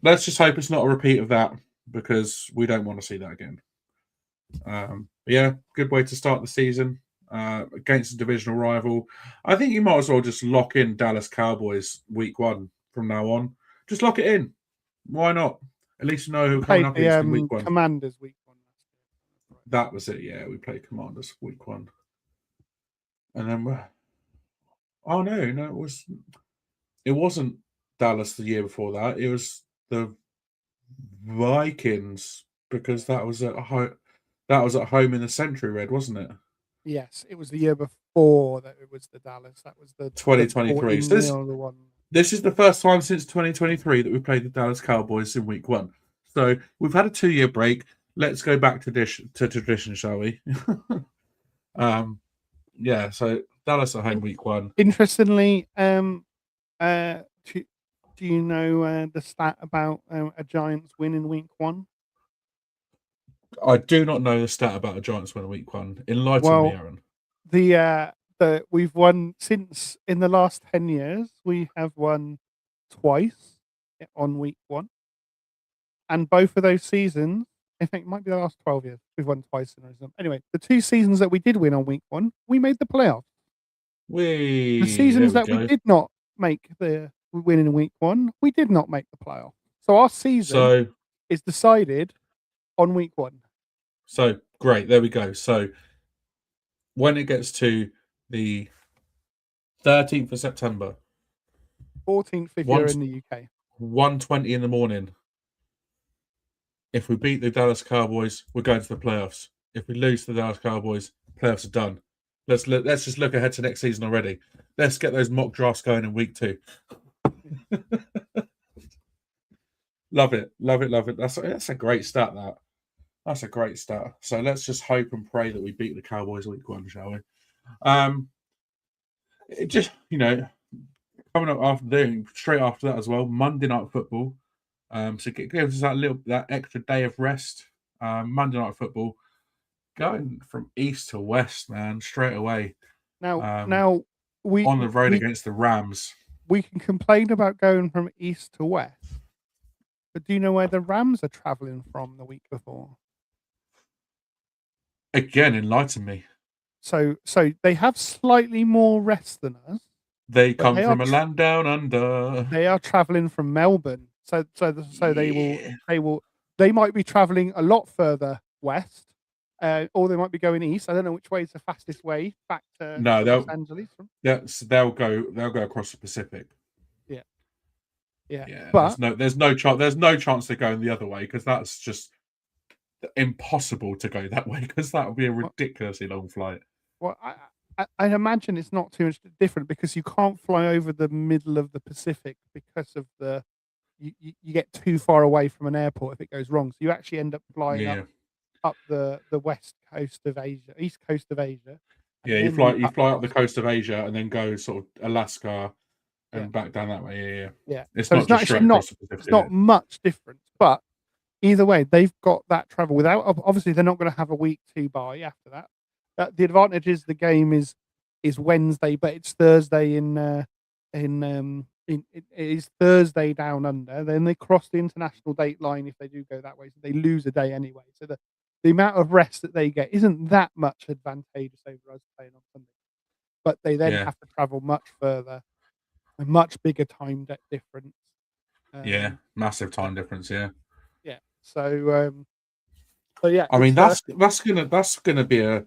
Let's just hope it's not a repeat of that, because we don't want to see that again. But yeah, good way to start the season against a divisional rival. I think you might as well just lock in Dallas Cowboys week 1 from now on. Just lock it in. Why not? At least you know who We we're coming played up against in week the 1. Commanders week 1. That was it. Yeah, we played Commanders week 1, and then oh no, it wasn't Dallas the year before that. It was the Vikings because that was at home in the Century Red, wasn't it? Yes, it was the year before that it was the Dallas. That was the 2023. So 14-0 one. This is the first time since 2023 that we played the Dallas Cowboys in week 1. So we've had a 2-year break. Let's go back to tradition, shall we? Yeah. So Dallas at home week 1. Interestingly, do you know the stat about a Giants win in week 1? I do not know the stat about a Giants win in week 1. Enlighten me, Aaron. We've won since in the last 10 years. We have won twice on week 1, and both of those seasons, I think it might be the last 12 years, we've won twice in a row. Anyway, the 2 seasons that we did win on week 1, we made the playoffs. The seasons that we did not make the win in week 1, we did not make the playoff. So our season is decided on week 1. So great, there we go. So when it gets to the 13th of September, 14th if you're in the UK, 1:20 in the morning. If we beat the Dallas Cowboys, we're going to the playoffs. If we lose to the Dallas Cowboys, playoffs are done. Let's just look ahead to next season already. Let's get those mock drafts going in week 2. Love it. That's a great stat. That's a great stat. So let's just hope and pray that we beat the Cowboys week 1, shall we? It just coming up straight after that as well, Monday Night Football. So give us that extra day of rest. Monday Night Football, going from east to west, man, straight away. Now we on the road against the Rams. We can complain about going from east to west, but do you know where the Rams are traveling from the week before? Again, enlighten me. So they have slightly more rest than us. They come from a land down under. They are traveling from Melbourne. So they might be traveling a lot further west, or they might be going east. I don't know which way is the fastest way back to Los Angeles. They'll go across the Pacific. Yeah. But there's no chance they're going the other way, because that's just impossible to go that way, because that would be a ridiculously long flight. Well, I imagine it's not too much different, because you can't fly over the middle of the Pacific because of you get too far away from an airport if it goes wrong. So you actually end up flying up the west coast of Asia, east coast of Asia. Yeah, you fly up the coast of Asia and then go sort of Alaska and back down that way. Yeah. It's so not just straight across the Pacific. It's not much different, but either way, they've got that travel without. Obviously, they're not going to have a week 2 bye after that. The advantage is the game is Wednesday, but it's Thursday it is Thursday down under. Then they cross the international date line if they do go that way, so they lose a day anyway. So the amount of rest that they get isn't that much advantageous over us playing on Sunday. But they then have to travel much further, a much bigger time difference. Massive time difference. Yeah. So yeah. I mean, that's gonna be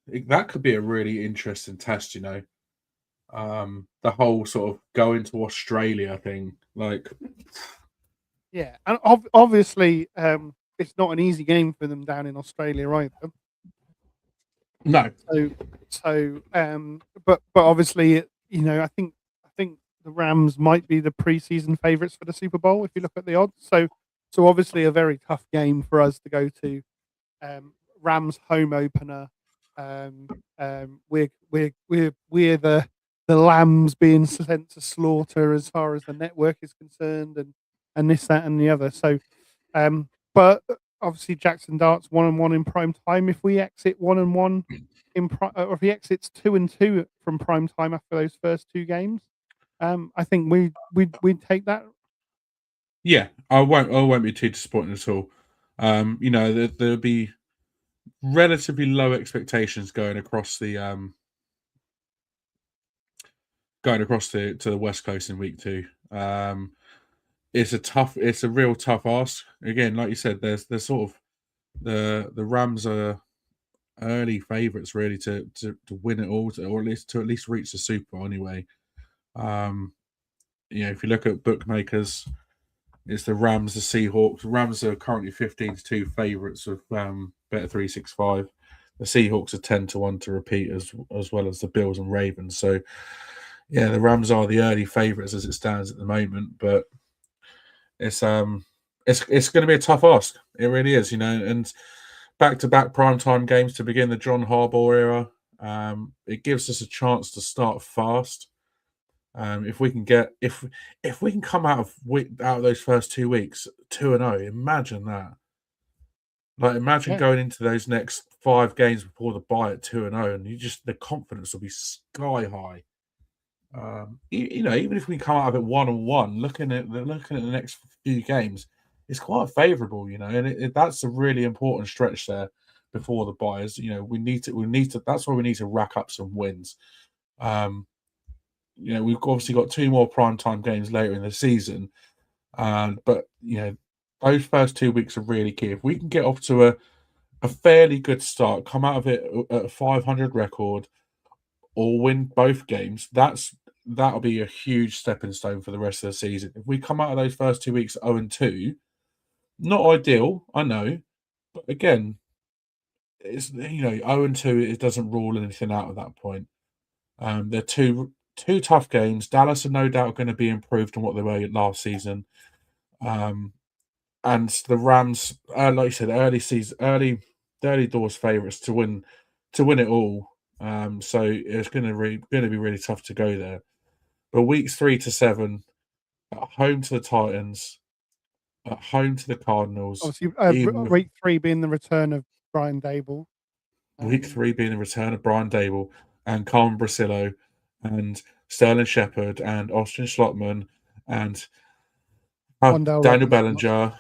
that could be a really interesting test. The whole sort of going to Australia thing, like. Yeah, and obviously, it's not an easy game for them down in Australia either. No. But obviously, I think the Rams might be the preseason favourites for the Super Bowl if you look at the odds. So obviously a very tough game for us to go to. Rams home opener. We're the lambs being sent to slaughter as far as the network is concerned, and this, that, and the other. So, but obviously Jackson Dart's 1-1 in prime time. If we exit 1-1 or if he exits 2-2 from prime time after those first 2 games, I think we'd take that. Yeah, I won't be too disappointed at all. There'll be relatively low expectations going across the to the West Coast in week 2. It's a real tough ask. Again, like you said, there's sort of the Rams are early favourites really to win it all, or at least reach the Super Bowl anyway. If you look at bookmakers, it's the Rams, the Seahawks. The Rams are currently 15-2 favourites with Bet 365. The Seahawks are 10-1 to repeat, as well as the Bills and Ravens. So, yeah, the Rams are the early favourites as it stands at the moment, but it's going to be a tough ask. It really is, and back-to-back primetime games to begin the John Harbaugh era. It gives us a chance to start fast. If we can come out of those first 2 weeks 2-0, imagine that. Like, imagine going into those next 5 games before the bye at 2-0, and the confidence will be sky high. Even if we come out of it 1-1, looking at the next few games, it's quite favourable, and that's a really important stretch there before the bye. We need to. That's why we need to rack up some wins. We've obviously got 2 more primetime games later in the season, but those first 2 weeks are really key. If we can get off to a fairly good start, come out of it at a 500 record, or win both games, that'll be a huge stepping stone for the rest of the season. If we come out of those first 2 weeks 0-2, not ideal, I know, but again, it's 0-2. It doesn't rule anything out at that point. They're two tough games. Dallas are no doubt going to be improved on what they were last season, and the Rams, like you said, early doors favourites to win it all. So it's going to be really tough to go there. But weeks 3 to 7, at home to the Titans, at home to the Cardinals. Obviously, week 3 being the return of Brian Dable. Week 3 being the return of Brian Dable and Carmen Brasillo and Sterling Shepard and Austin Schlottman and Daniel Bellinger.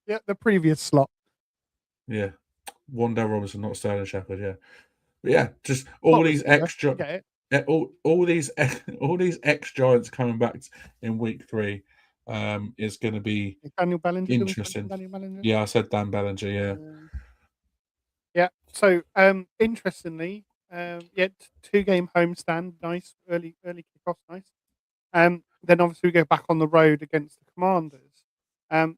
The previous slot. Yeah, Wandale Robinson, not Sterling Shepard. Yeah, but yeah, just all these extra. All these ex-Giants coming back in week 3 is going to be Daniel Bellinger, interesting. Yeah, I said Dan Bellinger. Yeah. So interestingly, 2-game homestand, nice early kickoff, nice. Then obviously we go back on the road against the Commanders.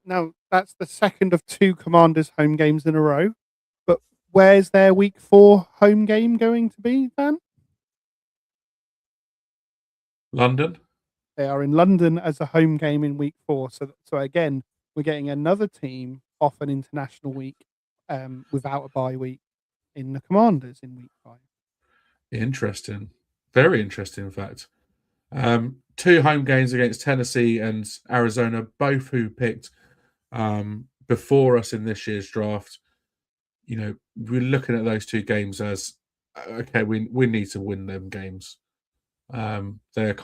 Now that's the second of 2 Commanders home games in a row. But where's their week 4 home game going to be, Dan? London. They are in London as a home game in week 4. So again, we're getting another team off an international week without a bye week in the Commanders in week 5. Interesting. Very interesting, in fact. 2 home games against Tennessee and Arizona, both who picked before us in this year's draft. We're looking at those 2 games as, okay, we need to win them games. They're not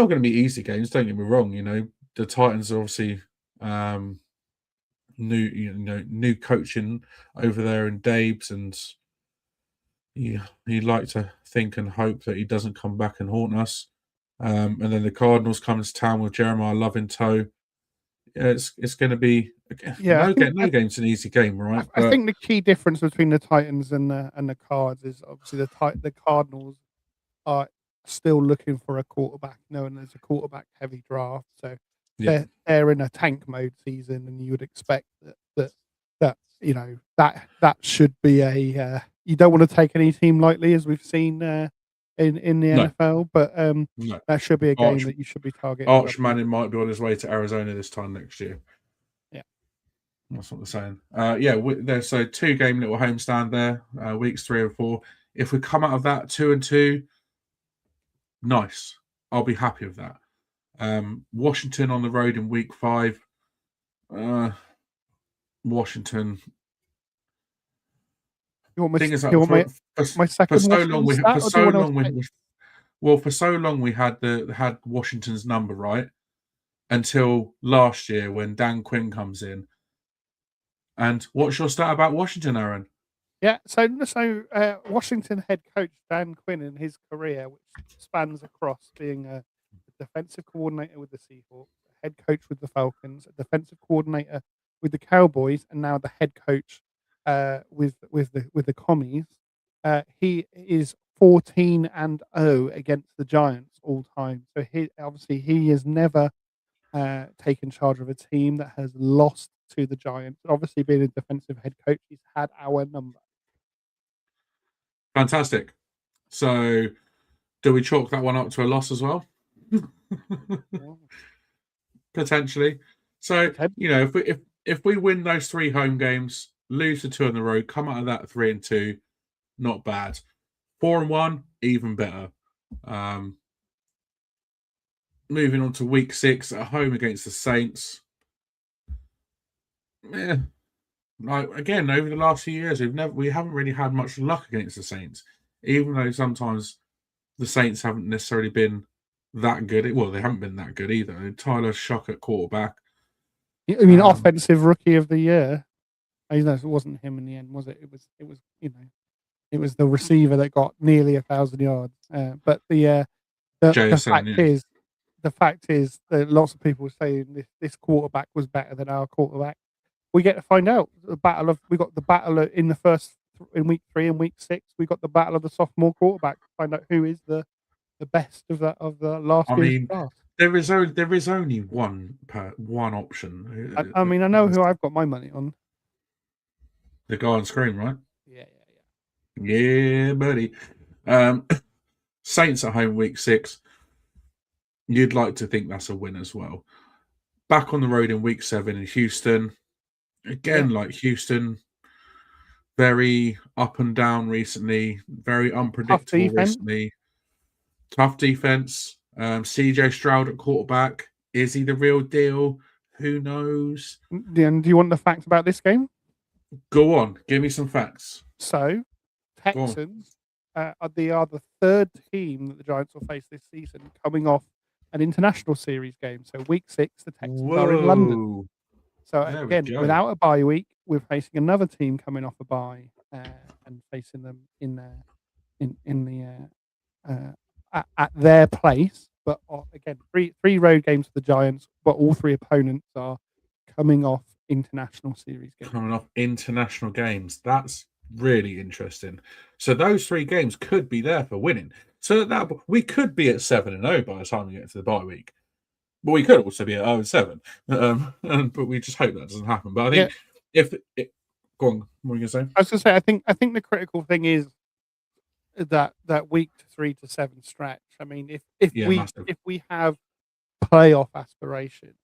going to be easy games. Don't get me wrong. The Titans are obviously new coaching over there in Dabes, and you'd like to think and hope that he doesn't come back and haunt us. And then the Cardinals come to town with Jeremiah Love in tow. It's going to be no game's an easy game, right? I think the key difference between the Titans and the Cards is obviously the Cardinals are still looking for a quarterback, knowing there's a quarterback heavy draft. So they're in a tank mode season, and you would expect that should be a you don't want to take any team lightly, as we've seen in the NFL, but that should be a game that you should be targeting. Arch Manning might be on his way to Arizona this time next year. Yeah, that's what they're saying. There's a 2-game little homestand there, weeks 3 and 4. If we come out of that 2-2, nice. I'll be happy with that. Washington on the road in week 5. Washington. For so long we had Washington's number, right, until last year when Dan Quinn comes in, And what's your stat about Washington, Aaron? Yeah, so Washington head coach Dan Quinn in his career, which spans across being a defensive coordinator with the Seahawks, a head coach with the Falcons, a defensive coordinator with the Cowboys, and now the head coach with the Commies. He is 14-0 against the Giants all time. So he has never taken charge of a team that has lost to the Giants. Obviously, being a defensive head coach, he's had our number. Fantastic. So, do we chalk that one up to a loss as well? Potentially. So, if we win those 3 home games, lose the 2 on the road, come out of that 3-2, not bad. 4-1, even better. Moving on to week 6 at home against the Saints. Again, over the last few years, we haven't really had much luck against the Saints, even though sometimes the Saints haven't necessarily been that good. Well, they haven't been that good either. Tyler Shock at quarterback. I mean, offensive rookie of the year. It wasn't him in the end, was it? It was the receiver that got nearly 1,000 yards. But the fact is that lots of people saying this quarterback was better than our quarterback. We get to find out we got the battle in week 3 and week 6. We got the battle of the sophomore quarterback to find out who is the best of the last year's class. There is only one option. I know who I've got my money on. The guy on screen, right? Yeah. Yeah, buddy. Saints at home week 6. You'd like to think that's a win as well. Back on the road in week 7 in Houston. Again, like Houston, very up and down recently, very unpredictable recently. Tough defense. CJ Stroud at quarterback. Is he the real deal? Who knows? And do you want the facts about this game? Go on, give me some facts. So, Texans are the 3rd team that the Giants will face this season, coming off an international series game. So, week 6, the Texans are in London. So again, without a bye week, we're facing another team coming off a bye and facing them at their place. But again, three road games for the Giants, but all 3 opponents are coming off international series games. Coming off international games. That's really interesting. So those 3 games could be there for winning. So that we could be at 7-0 by the time we get to the bye week. But we could also be at 0-7. But we just hope that doesn't happen. But I think go on, what are you going to say? I was going to say, I think the critical thing is that week 3 to 7 stretch. I mean, if we have playoff aspirations,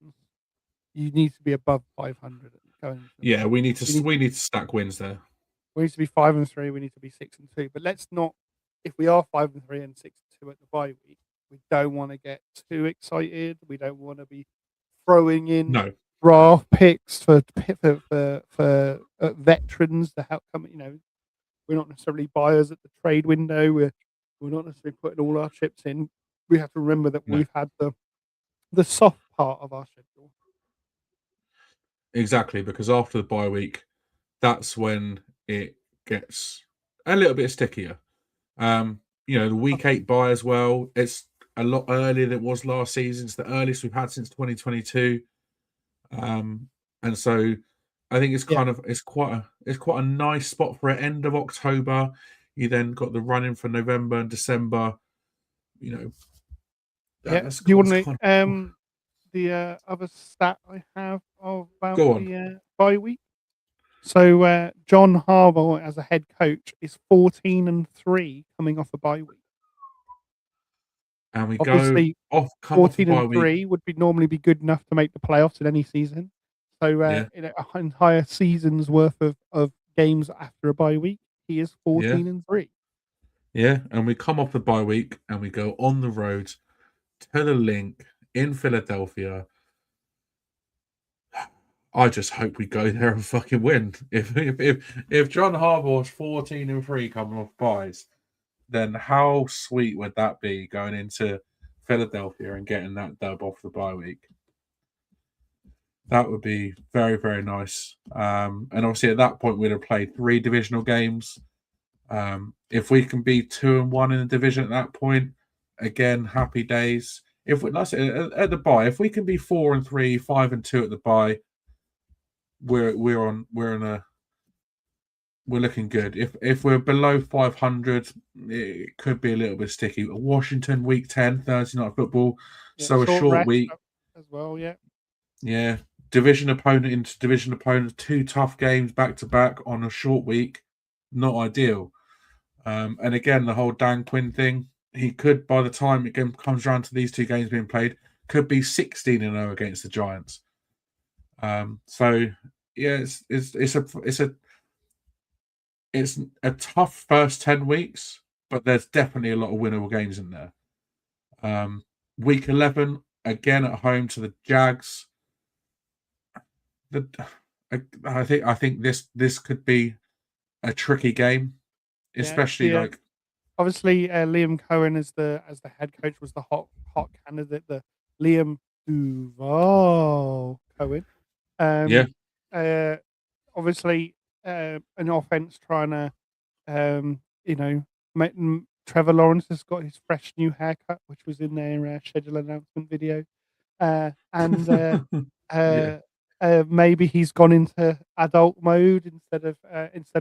you need to be above 500. We need to stack wins there. We need to be 5-3. We need to be 6-2. But let's not. If we are 5-3 and 6-2 at the bye week, we don't want to get too excited. We don't want to be throwing in draft picks for veterans to help come. We're not necessarily buyers at the trade window. We're not necessarily putting all our chips in. We have to remember that we've had the soft part of our schedule. Exactly, because after the bye week, that's when it gets a little bit stickier. The week 8 bye as well. It's a lot earlier than it was last season. It's the earliest we've had since 2022. And so I think it's quite a nice spot for an end of October. You then got the run-in for November and December. Do you want to the other stat I have about the bye week? So John Harbaugh as a head coach is 14-3 coming off a bye week. And we obviously go off 14-3 would normally be good enough to make the playoffs in any season. So in an entire season's worth of games after a bye week, he is 14-3. Yeah, and we come off the bye week and we go on the road to the Link in Philadelphia. I just hope we go there and fucking win. If John Harbaugh's 14-3 coming off buys, then how sweet would that be going into Philadelphia and getting that dub off the bye week? That would be very, very nice. And obviously, at that point, we'd have played 3 divisional games. If we can be 2-1 in the division at that point, again, happy days. If we, let's say, at the bye, if we can be 4-3, 5-2 at the bye, we're looking good. If we're below 500, it could be a little bit sticky. Washington week 10, Thursday night football, so a short week as well. Yeah, division opponent into division opponent, 2 tough games back to back on a short week, not ideal. And again, the whole Dan Quinn thing, he could, by the time it comes around to these 2 games being played, could be 16-0 against the Giants. So yeah, it's a tough first 10 weeks, but there's definitely a lot of winnable games in there. Week 11, again at home to the Jags. I think this could be a tricky game, especially obviously Liam Cohen as the head coach was the hot candidate, the Liam Duval Cohen. Obviously an offense trying to Trevor Lawrence has got his fresh new haircut, which was in their schedule announcement video, and maybe he's gone into adult mode instead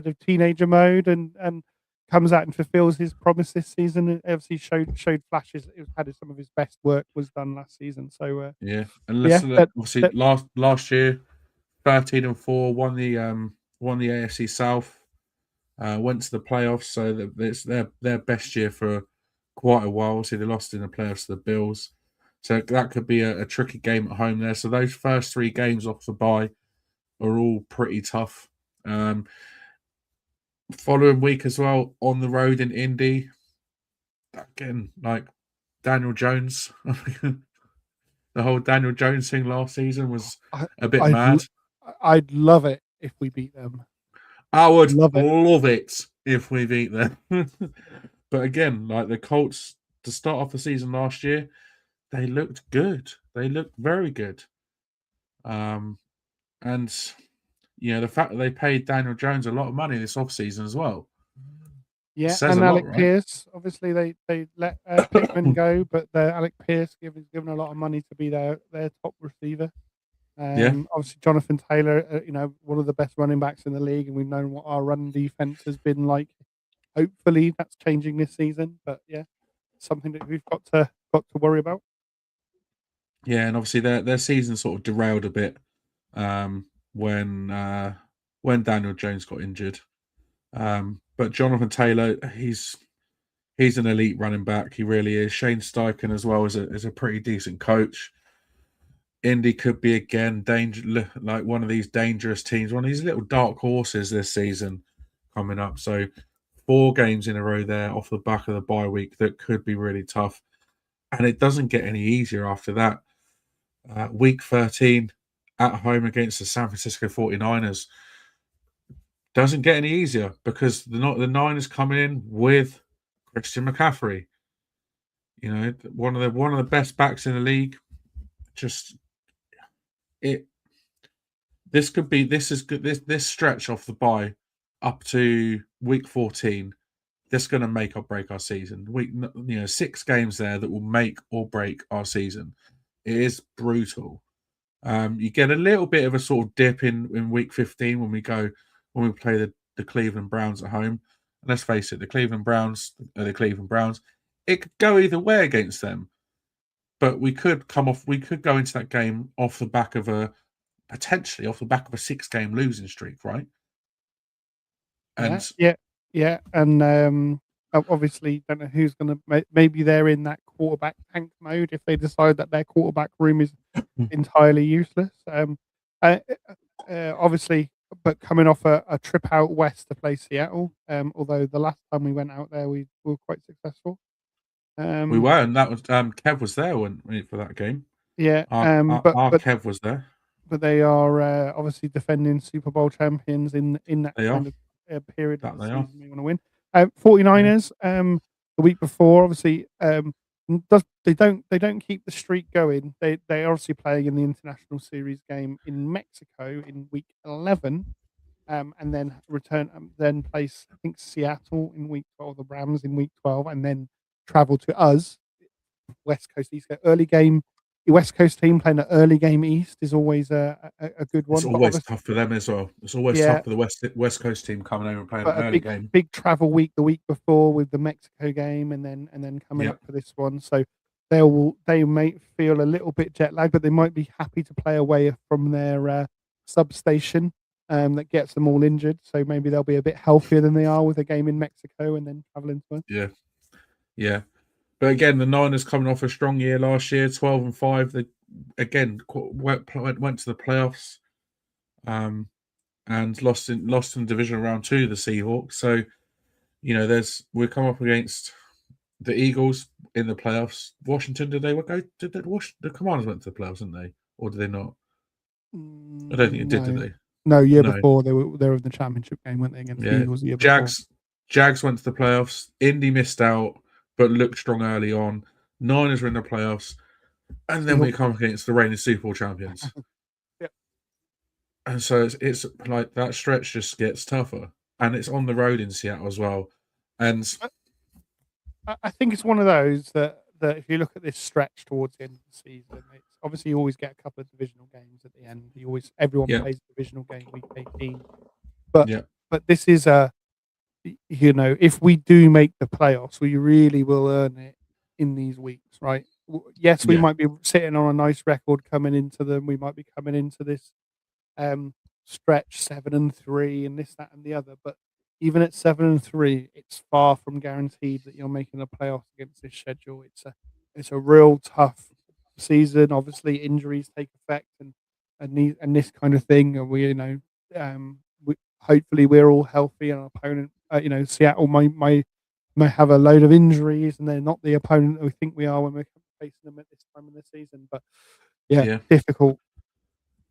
of teenager mode, and comes out and fulfills his promise this season. It obviously showed flashes. It had some of his best work was done last season. So and obviously last year, 13-4, won the AFC South, went to the playoffs. So it's their best year for quite a while. So they lost in the playoffs to the Bills. So that could be a tricky game at home there. So those first 3 games off the bye are all pretty tough. Following week as well, on the road in Indy. Again, like Daniel Jones. The whole Daniel Jones thing last season was a bit mad. I'd love it if we beat them. I would love it if we beat them. But again, like the Colts, to start off the season last year, they looked good. They looked very good. And the fact that they paid Daniel Jones a lot of money this offseason as well. Yeah, and Alec Pierce, obviously they let Pittman go, but Alec Pierce is given a lot of money to be their top receiver. Obviously Jonathan Taylor, one of the best running backs in the league, and we've known what our run defense has been like. Hopefully that's changing this season, but yeah, something that we've got to worry about. Yeah, and obviously their season sort of derailed a bit when Daniel Jones got injured. But Jonathan Taylor, he's an elite running back. He really is. Shane Steichen as well is a pretty decent coach. Indy could be again like one of these dangerous teams, one of these little dark horses this season coming up. So 4 games in a row there off the back of the bye week that could be really tough. And it doesn't get any easier after that. Week 13 at home against the San Francisco 49ers doesn't get any easier because the Niners coming in with Christian McCaffrey. One of the best backs in the league. This stretch off the bye up to week 14. That's going to make or break our season. 6 games there that will make or break our season. It is brutal. You get a little bit of a sort of dip in week 15 when we play the Cleveland Browns at home. And let's face it, the Cleveland Browns are the Cleveland Browns. It could go either way against them. But we could go into that game potentially off the back of a 6-game losing streak, right? And yeah. And obviously, don't know who's going to. Maybe they're in that quarterback tank mode if they decide that their quarterback room is entirely useless. Obviously, but coming off a trip out west to play Seattle, although the last time we went out there, we were quite successful. We were, and that was Kev was there for that game. Yeah, but Kev was there. But they are obviously defending Super Bowl champions in that kind of period that of the they season we want to win. 49ers, the week before, obviously, They don't keep the streak going. They're obviously playing in the international series game in Mexico in week 11, and then then place I think Seattle in week 12, the Rams in week 12, and then travel to us, West Coast East Coast early game. The West Coast team playing an early game East is always a good one. It's But always tough for them as well. It's always yeah, tough for the West Coast team coming over and playing but an a early game. big travel week the week before with the Mexico game, and then coming up for this one. So they may feel a little bit jet lagged, but they might be happy to play away from their substation that gets them all injured. So maybe they'll be a bit healthier than they are with a game in Mexico and then traveling to us. Yeah. But again, the Niners coming off a strong year last year, 12-5. They again went to the playoffs, and lost in division round 2 the Seahawks. So we come up against the Eagles in the playoffs. Washington, the Commanders went to the playoffs, didn't they? Or did they not? I don't think it did they? No, before they were in the championship game, weren't they, against the Eagles the year before? Jags went to the playoffs. Indy missed out, but looked strong early on. Niners were in the playoffs, and then we come against the reigning Super Bowl champions. Yep. And so it's like that stretch just gets tougher, and it's on the road in Seattle as well. And I think it's one of those that if you look at this stretch towards the end of the season, it's obviously you always get a couple of divisional games at the end. Everyone plays a divisional game week 18, but this is if we do make the playoffs, we really will earn it in these weeks, right? Yes, we might be sitting on a nice record coming into them. We might be coming into this stretch 7-3 and this, that, and the other. But even at 7-3, it's far from guaranteed that you're making the playoffs against this schedule. It's a real tough season. Obviously, injuries take effect and this kind of thing. And we hopefully we're all healthy, and our opponent, Seattle might have a load of injuries, and they're not the opponent that we think we are when we're facing them at this time of the season. But difficult.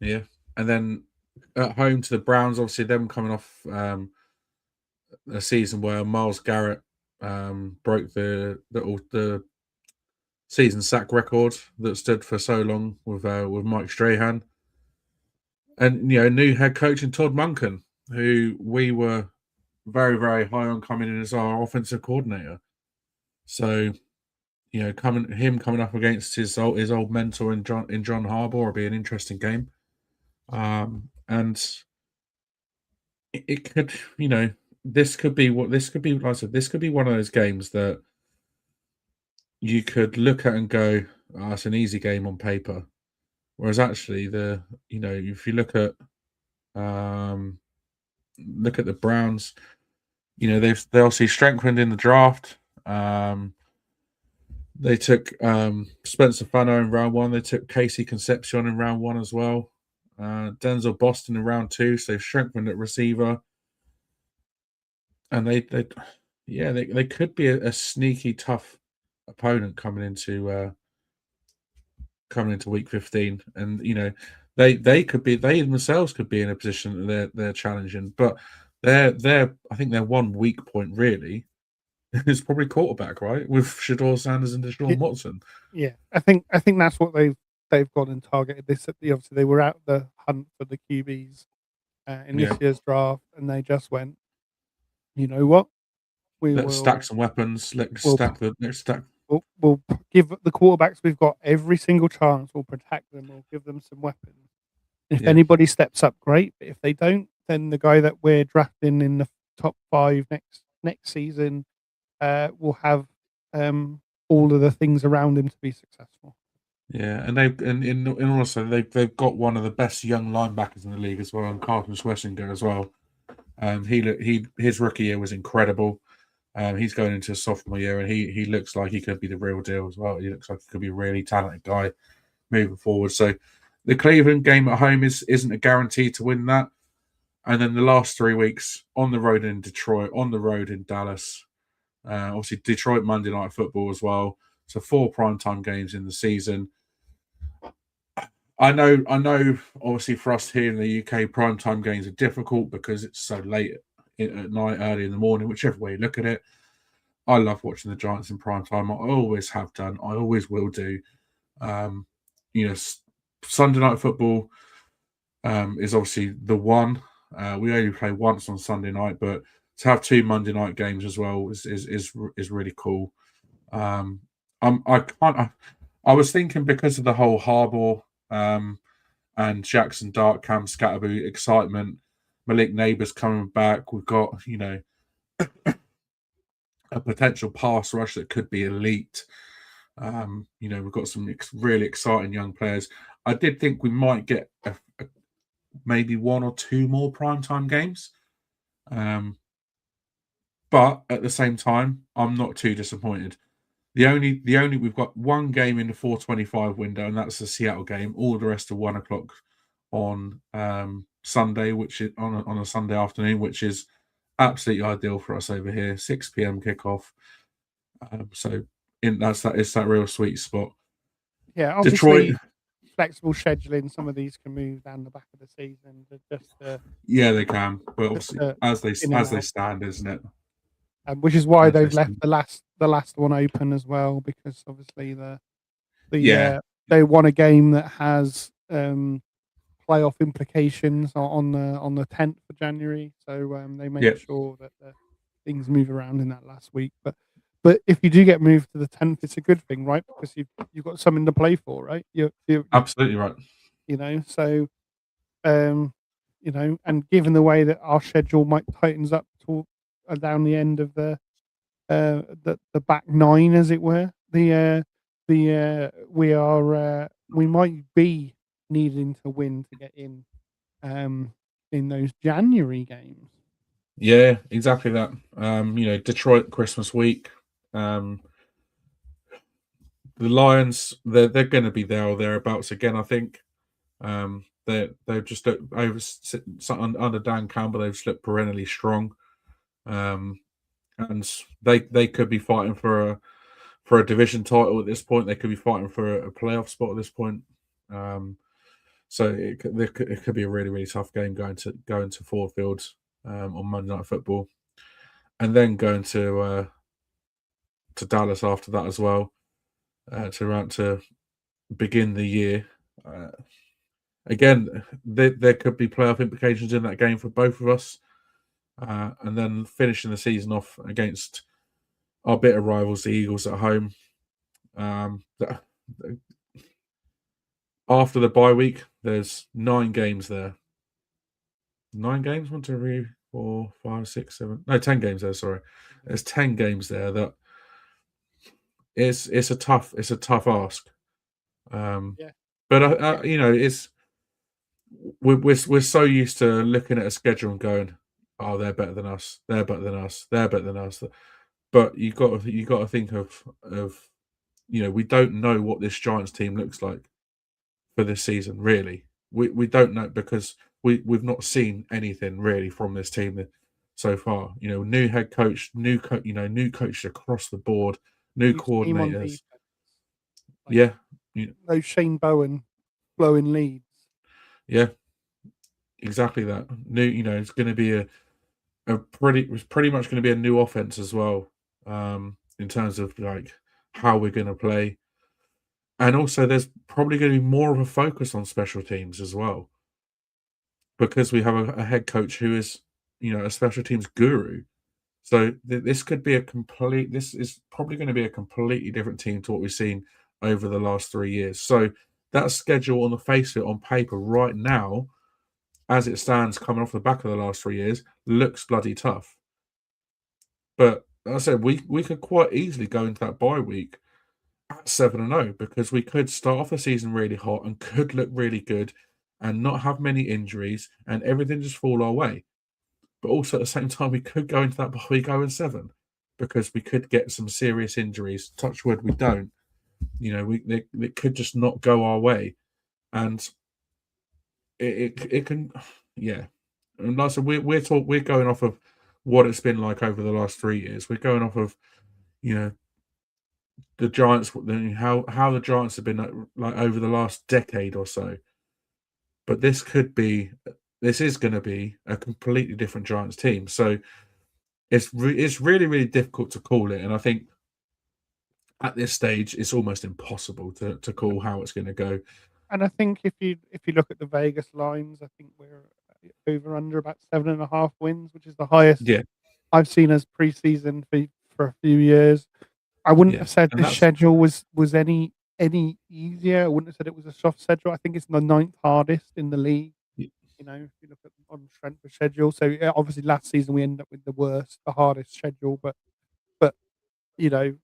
Yeah, and then at home to the Browns, obviously them coming off a season where Myles Garrett broke the season sack record that stood for so long with Mike Strahan, and new head coach in Todd Monken, who we were very, very high on coming in as our offensive coordinator. So, coming up against his old mentor in John Harbaugh will be an interesting game. And it could, this could be like I said, this could be one of those games that you could look at and go, oh, it's an easy game on paper. Whereas actually if you look at the Browns, they obviously strengthened in the draft. They took Spencer Fano in round 1. They took Casey Concepcion in round 1 as well. Denzel Boston in round 2. So they've strengthened at receiver, and they could be a sneaky tough opponent coming into week 15, and they themselves could be in a position that they're challenging, but I think their one weak point really is probably quarterback, right, with Shedeur Sanders and Deshaun Watson. Yeah, I think that's what they've gone and targeted this. Obviously, they were out the hunt for the QBs in this year's draft, and they just went, you know what, let's stack some weapons. Let's stack. We'll give the quarterbacks we've got every single chance. We'll protect them. We'll give them some weapons. If anybody steps up, great. But if they don't, then the guy that we're drafting in the top 5 next season will have all of the things around him to be successful. Yeah, and also they've got one of the best young linebackers in the league as well, and Carlton Schlesinger as well. His rookie year was incredible. He's going into his sophomore year, and he looks like he could be the real deal as well. He looks like he could be a really talented guy moving forward. So the Cleveland game at home isn't a guarantee to win that. And then the last 3 weeks on the road in Detroit, on the road in Dallas, obviously Detroit Monday Night Football as well. So 4 primetime games in the season. I know. Obviously, for us here in the UK, primetime games are difficult because it's so late at night, early in the morning, whichever way you look at it. I love watching the Giants in prime time. I always have done. I always will do. Sunday night football is obviously the one. We only play once on Sunday night, but to have 2 Monday night games as well is really cool. I was thinking because of the whole Harbour and Jackson Dart, Cam Scatterboot excitement, Malik Neighbours coming back. We've got a potential pass rush that could be elite. We've got some really exciting young players. I did think we might get maybe 1 or 2 more primetime games. But at the same time, I'm not too disappointed. The only we've got 1 game in the 4:25 window, and that's the Seattle game. All the rest are 1:00 on Sunday, which is on a Sunday afternoon, which is absolutely ideal for us over here. 6 p.m. kickoff. It's that real sweet spot. Yeah, obviously, Detroit, flexible scheduling. Some of these can move down the back of the season. yeah, they can, but obviously as they out. stand, isn't it? Which is why they've left the last one open as well, because obviously they want a game that has playoff implications on the 10th of January, so they make sure that things move around in that last week. But if you do get moved to the 10th, it's a good thing, right? Because you've got something to play for, right? You're absolutely right. So and given the way that our schedule might tightens up to down the end of the back 9, as it were, we might be needing to win to get in those January games. Yeah, exactly that. Detroit Christmas week. The Lions, they're going to be there or thereabouts again. I think they're just under Dan Campbell. They've slipped perennially strong, and they could be fighting for a division title at this point. They could be fighting for a playoff spot at this point. So it could be a really, really tough game going to Ford Field on Monday Night Football, and then going to Dallas after that as well to begin the year. Again, there could be playoff implications in that game for both of us, and then finishing the season off against our bitter rivals, the Eagles at home. After the bye week, there's 9 games there. 9 games? 1, 2, 3, 4, 5, 6, 7. No, 10 games there. Sorry, there's 10 games there. That it's a tough ask. But it's we're so used to looking at a schedule and going, oh, they're better than us. They're better than us. They're better than us. But you got to think of we don't know what this Giants team looks like for this season. Really, we don't know because we've not seen anything really from this team so far. New head coach, new coaches across the board, new coordinators. No Shane Bowen blowing leads. Yeah, exactly that. New, it's going to be pretty much going to be a new offense as well, in terms of like how we're going to play, and also there's probably going to be more of a focus on special teams as well, because we have a head coach who is a special teams guru. So this is probably going to be a completely different team to what we've seen over the last 3 years. So that schedule on the face of it on paper right now, as it stands coming off the back of the last 3 years, looks bloody tough. But as I said, we could quite easily go into that bye week at 7-0, because we could start off the season really hot and could look really good and not have many injuries and everything just fall our way. But also at the same time, we could go into that bye week 0-7, because we could get some serious injuries. Touch wood, we don't. It could just not go our way, and it can, yeah. And like I said, we're going off of what it's been like over the last 3 years. We're going off of the Giants, how the Giants have been like over the last decade or so. But this is going to be a completely different Giants team. So it's really, really difficult to call it, and I think at this stage it's almost impossible to call how it's going to go. And I think if you look at the Vegas lines, I think we're over under about 7.5 wins, which is the highest Yeah, I've seen as preseason for a few years. I wouldn't yeah, have said and the that's schedule was any easier. I wouldn't have said it was a soft schedule. I think it's the ninth hardest in the league. You know, if you look at on strength of schedule. So yeah, obviously last season we ended up with the hardest schedule. But you know,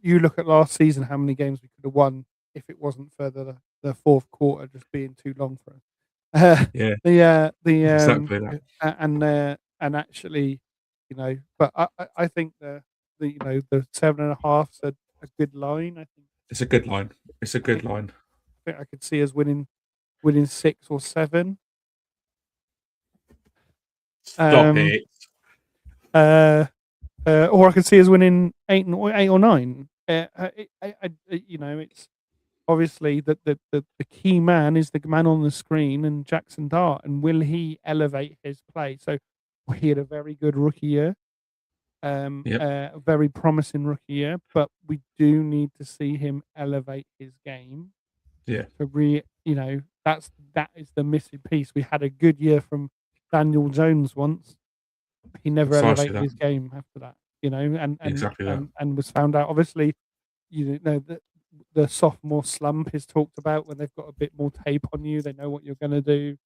you look at last season, how many games we could have won if it wasn't for the fourth quarter just being too long for us. yeah, The exactly that. and actually, you know, but I think the 7.5's a good line. It's a good line. It's a I think good line. I think I could see us winning 6 or 7. Stop Um, it. uh, or I could see us winning 8 or 9. You know, it's obviously the key man is the man on the screen and Jackson Dart, and will he elevate his play? So he had a very good rookie year, Yep. a very promising rookie year, but we do need to see him elevate his game Yeah. you know, that is the missing piece. We had a good year from Daniel Jones once. He never Precisely elevated that. his game after that, you know, Exactly that. and was found out. Obviously, you know, the sophomore slump is talked about when they've got a bit more tape on you. They know what you're going to do,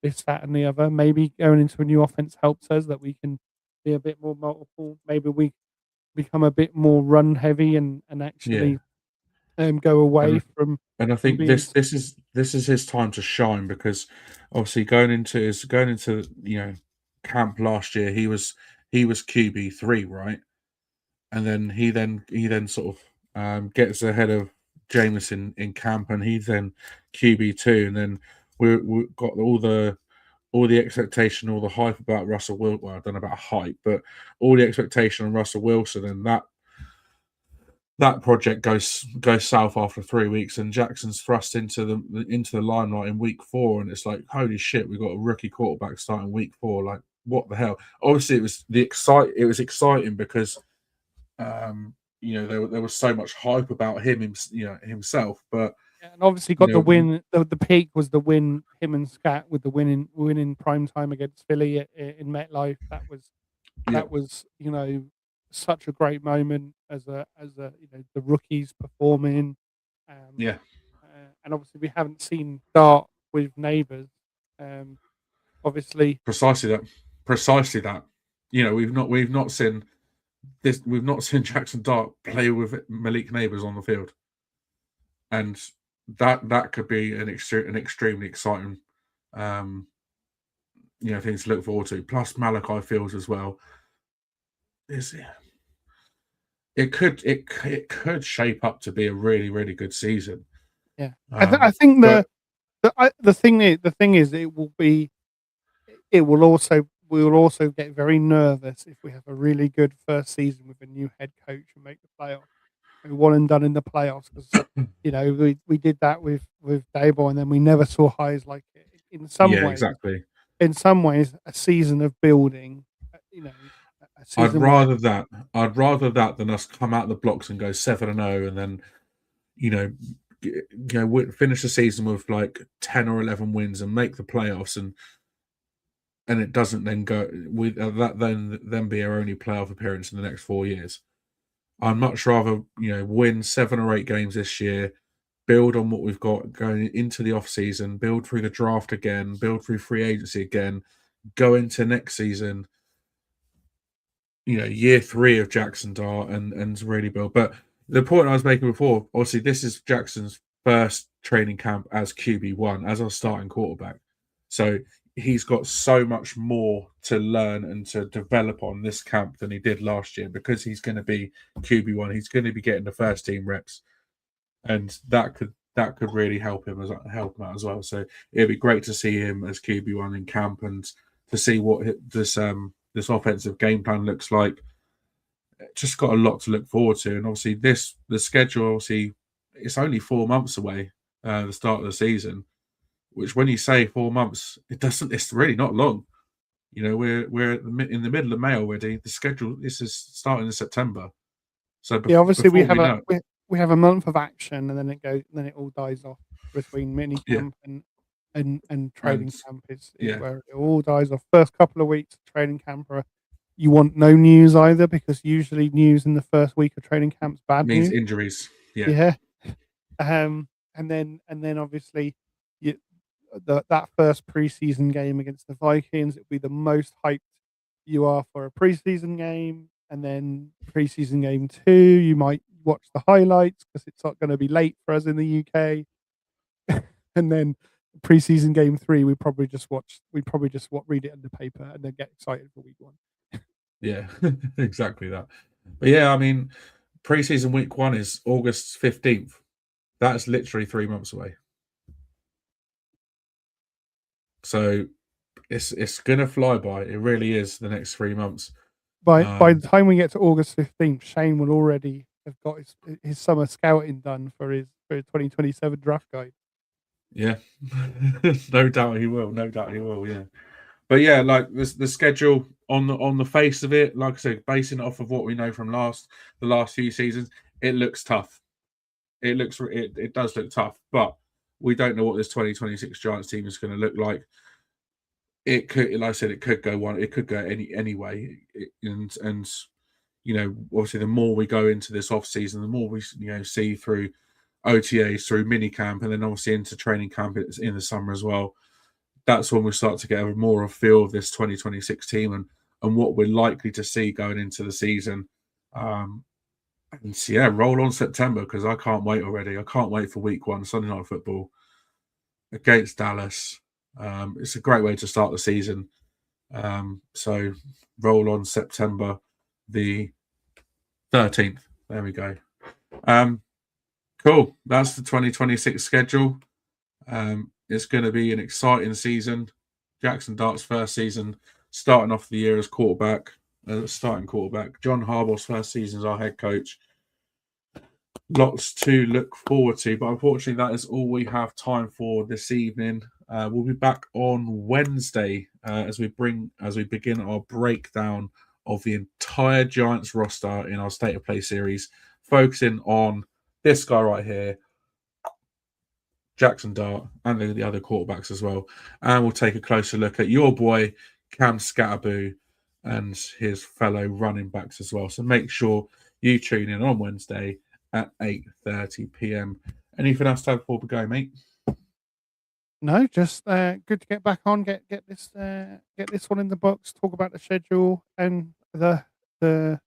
this, that, and the other. Maybe going into a new offense helps us that we can be a bit more multiple. Maybe we become a bit more run heavy and Yeah. actually go away And from and I think being. this is his time to shine, because obviously going into camp last year, he was QB3, right? And then he then sort of gets ahead of Jameson in camp, and he's then QB2, and then we got all the expectation, all the hype about Russell Wilson. Well, I don't know about hype, but all the expectation on Russell Wilson, and that project goes south after 3 weeks, and Jackson's thrust into the limelight in week 4, and it's like, holy shit, we got a rookie quarterback starting week 4. Like, what the hell? Obviously, it was exciting because there was so much hype about himself, but Yeah, and obviously you got the know, win. The peak was the win. Him and Scat with the win in prime time against Philly in MetLife. yeah, That was such a great moment as the rookies performing. Um, yeah, and obviously we haven't seen Dart with neighbours. Obviously, precisely that. We've not seen this. We've not seen Jackson Dart play with Malik Neighbors on the field, and that could be an extremely exciting thing to look forward to. Plus Malachi Fields as well. It could shape up to be a really, really good season. yeah, I think But the thing is we will also get very nervous if we have a really good first season with a new head coach and make the playoffs. One and done in the playoffs, because we did that with Daboll, and then we never saw highs like it. yeah, exactly. In some ways, a season of building, a I'd season where rather that. I'd rather that than us come out the blocks and go 7-0, and then finish the season with like 10 or 11 wins and make the playoffs, and it doesn't then go with that then be our only playoff appearance in the next 4 years. I'd much rather win 7 or 8 games this year, build on what we've got going into the off season, build through the draft again, build through free agency again, go into next season, year 3 of Jackson Dart, and really build. But the point I was making before, obviously, this is Jackson's first training camp as QB1, as our starting quarterback. So he's got so much more to learn and to develop on this camp than he did last year, because he's going to be QB1. He's going to be getting the first team reps, and that could really help him out as well. So it'd be great to see him as QB1 in camp, and to see what this offensive game plan looks like. Just got a lot to look forward to, and obviously the schedule. Obviously, it's only 4 months away, the start of the season. Which, when you say 4 months, it's really not long. You know, we're in the middle of May already. The schedule is starting in September. So obviously we before have we know we have a month of action, and then it all dies off between yeah, minicamp and and training camp is yeah, where it all dies off. First couple of weeks of training camp you want no news either, because usually news in the first week of training camp's bad means news. injuries. Yeah, Yeah. And then obviously you, that first preseason game against the Vikings, it'll be the most hyped you are for a preseason game, and then preseason game 2, you might watch the highlights because it's not going to be late for us in the UK, and then preseason game 3, read it in the paper and then get excited for week 1. yeah, exactly that. But yeah, I mean, preseason week 1 is August 15th. That's literally 3 months away. So it's gonna fly by. It really is the next 3 months. By the time we get to August 15th, Shane will already have got his summer scouting done for his 2027 draft guide. Yeah, no doubt he will. No doubt he will. Yeah, but yeah, like the schedule on the face of it, like I said, basing it off of what we know from the last few seasons, it looks tough. It does look tough, but we don't know what this 2026 Giants team is going to look like. It could, like I said, it could go one. It could go any way, and you know, obviously, the more we go into this off season, the more we see through OTAs, through minicamp, and then obviously into training camp in the summer as well. That's when we start to get a more of a feel of this 2026 team and what we're likely to see going into the season. And so, yeah, roll on September, because I can't wait already. I can't wait for week 1, Sunday Night Football against Dallas. It's a great way to start the season. So roll on September the 13th. There we go. Cool. That's the 2026 schedule. It's going to be an exciting season. Jackson Dart's first season, starting off the year as starting quarterback. John Harbaugh's first season as our head coach. Lots to look forward to, but unfortunately, that is all we have time for this evening. We'll be back on Wednesday as we begin our breakdown of the entire Giants roster in our State of Play series, focusing on this guy right here, Jackson Dart, and the other quarterbacks as well. And we'll take a closer look at your boy, Cam Scatterboo, and his fellow running backs as well. So make sure you tune in on Wednesday at 8:30 p.m. Anything else to have before we go, mate? No, just good to get back on, get this one in the box, talk about the schedule and the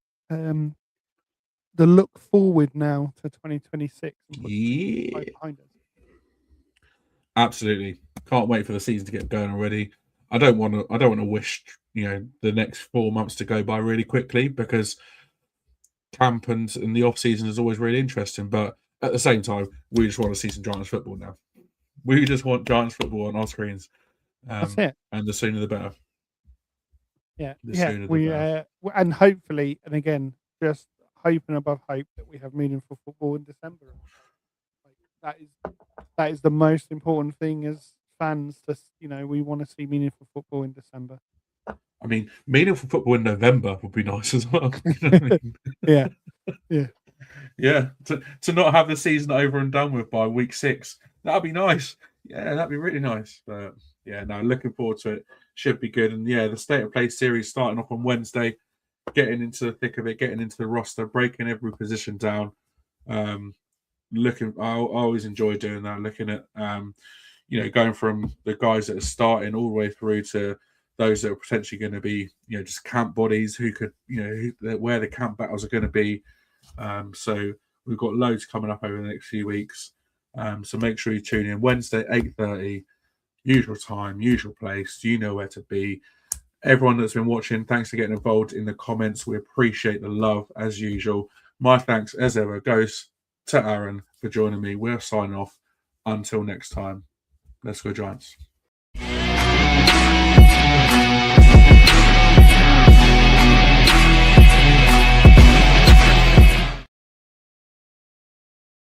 look forward now to 2026 and put Yeah, behind us. absolutely. Can't wait for the season to get going already. I don't want to wish the next 4 months to go by really quickly, because camp and the off season is always really interesting. But at the same time, we just want to see some Giants football now. We just want Giants football on our screens. That's it. And the sooner the better. Yeah, Sooner the we better. and hopefully, and again, just hope and above hope that we have meaningful football in December. Like, that is the most important thing as fans. We want to see meaningful football in December. I mean, meaningful football in November would be nice as well. You know what I mean? Yeah. Yeah. To not have the season over and done with by week 6, that'd be nice. Yeah, that'd be really nice. But yeah, no, looking forward to it. Should be good. And yeah, the State of Play series starting off on Wednesday, getting into the thick of it, getting into the roster, breaking every position down. I always enjoy doing that. Looking at going from the guys that are starting all the way through to those that are potentially going to be, just camp bodies who could, where the camp battles are going to be. So we've got loads coming up over the next few weeks. So make sure you tune in Wednesday, 8:30, usual time, usual place. You know where to be. Everyone that's been watching, thanks for getting involved in the comments. We appreciate the love as usual. My thanks as ever goes to Aaron for joining me. We're signing off. Until next time, let's go Giants.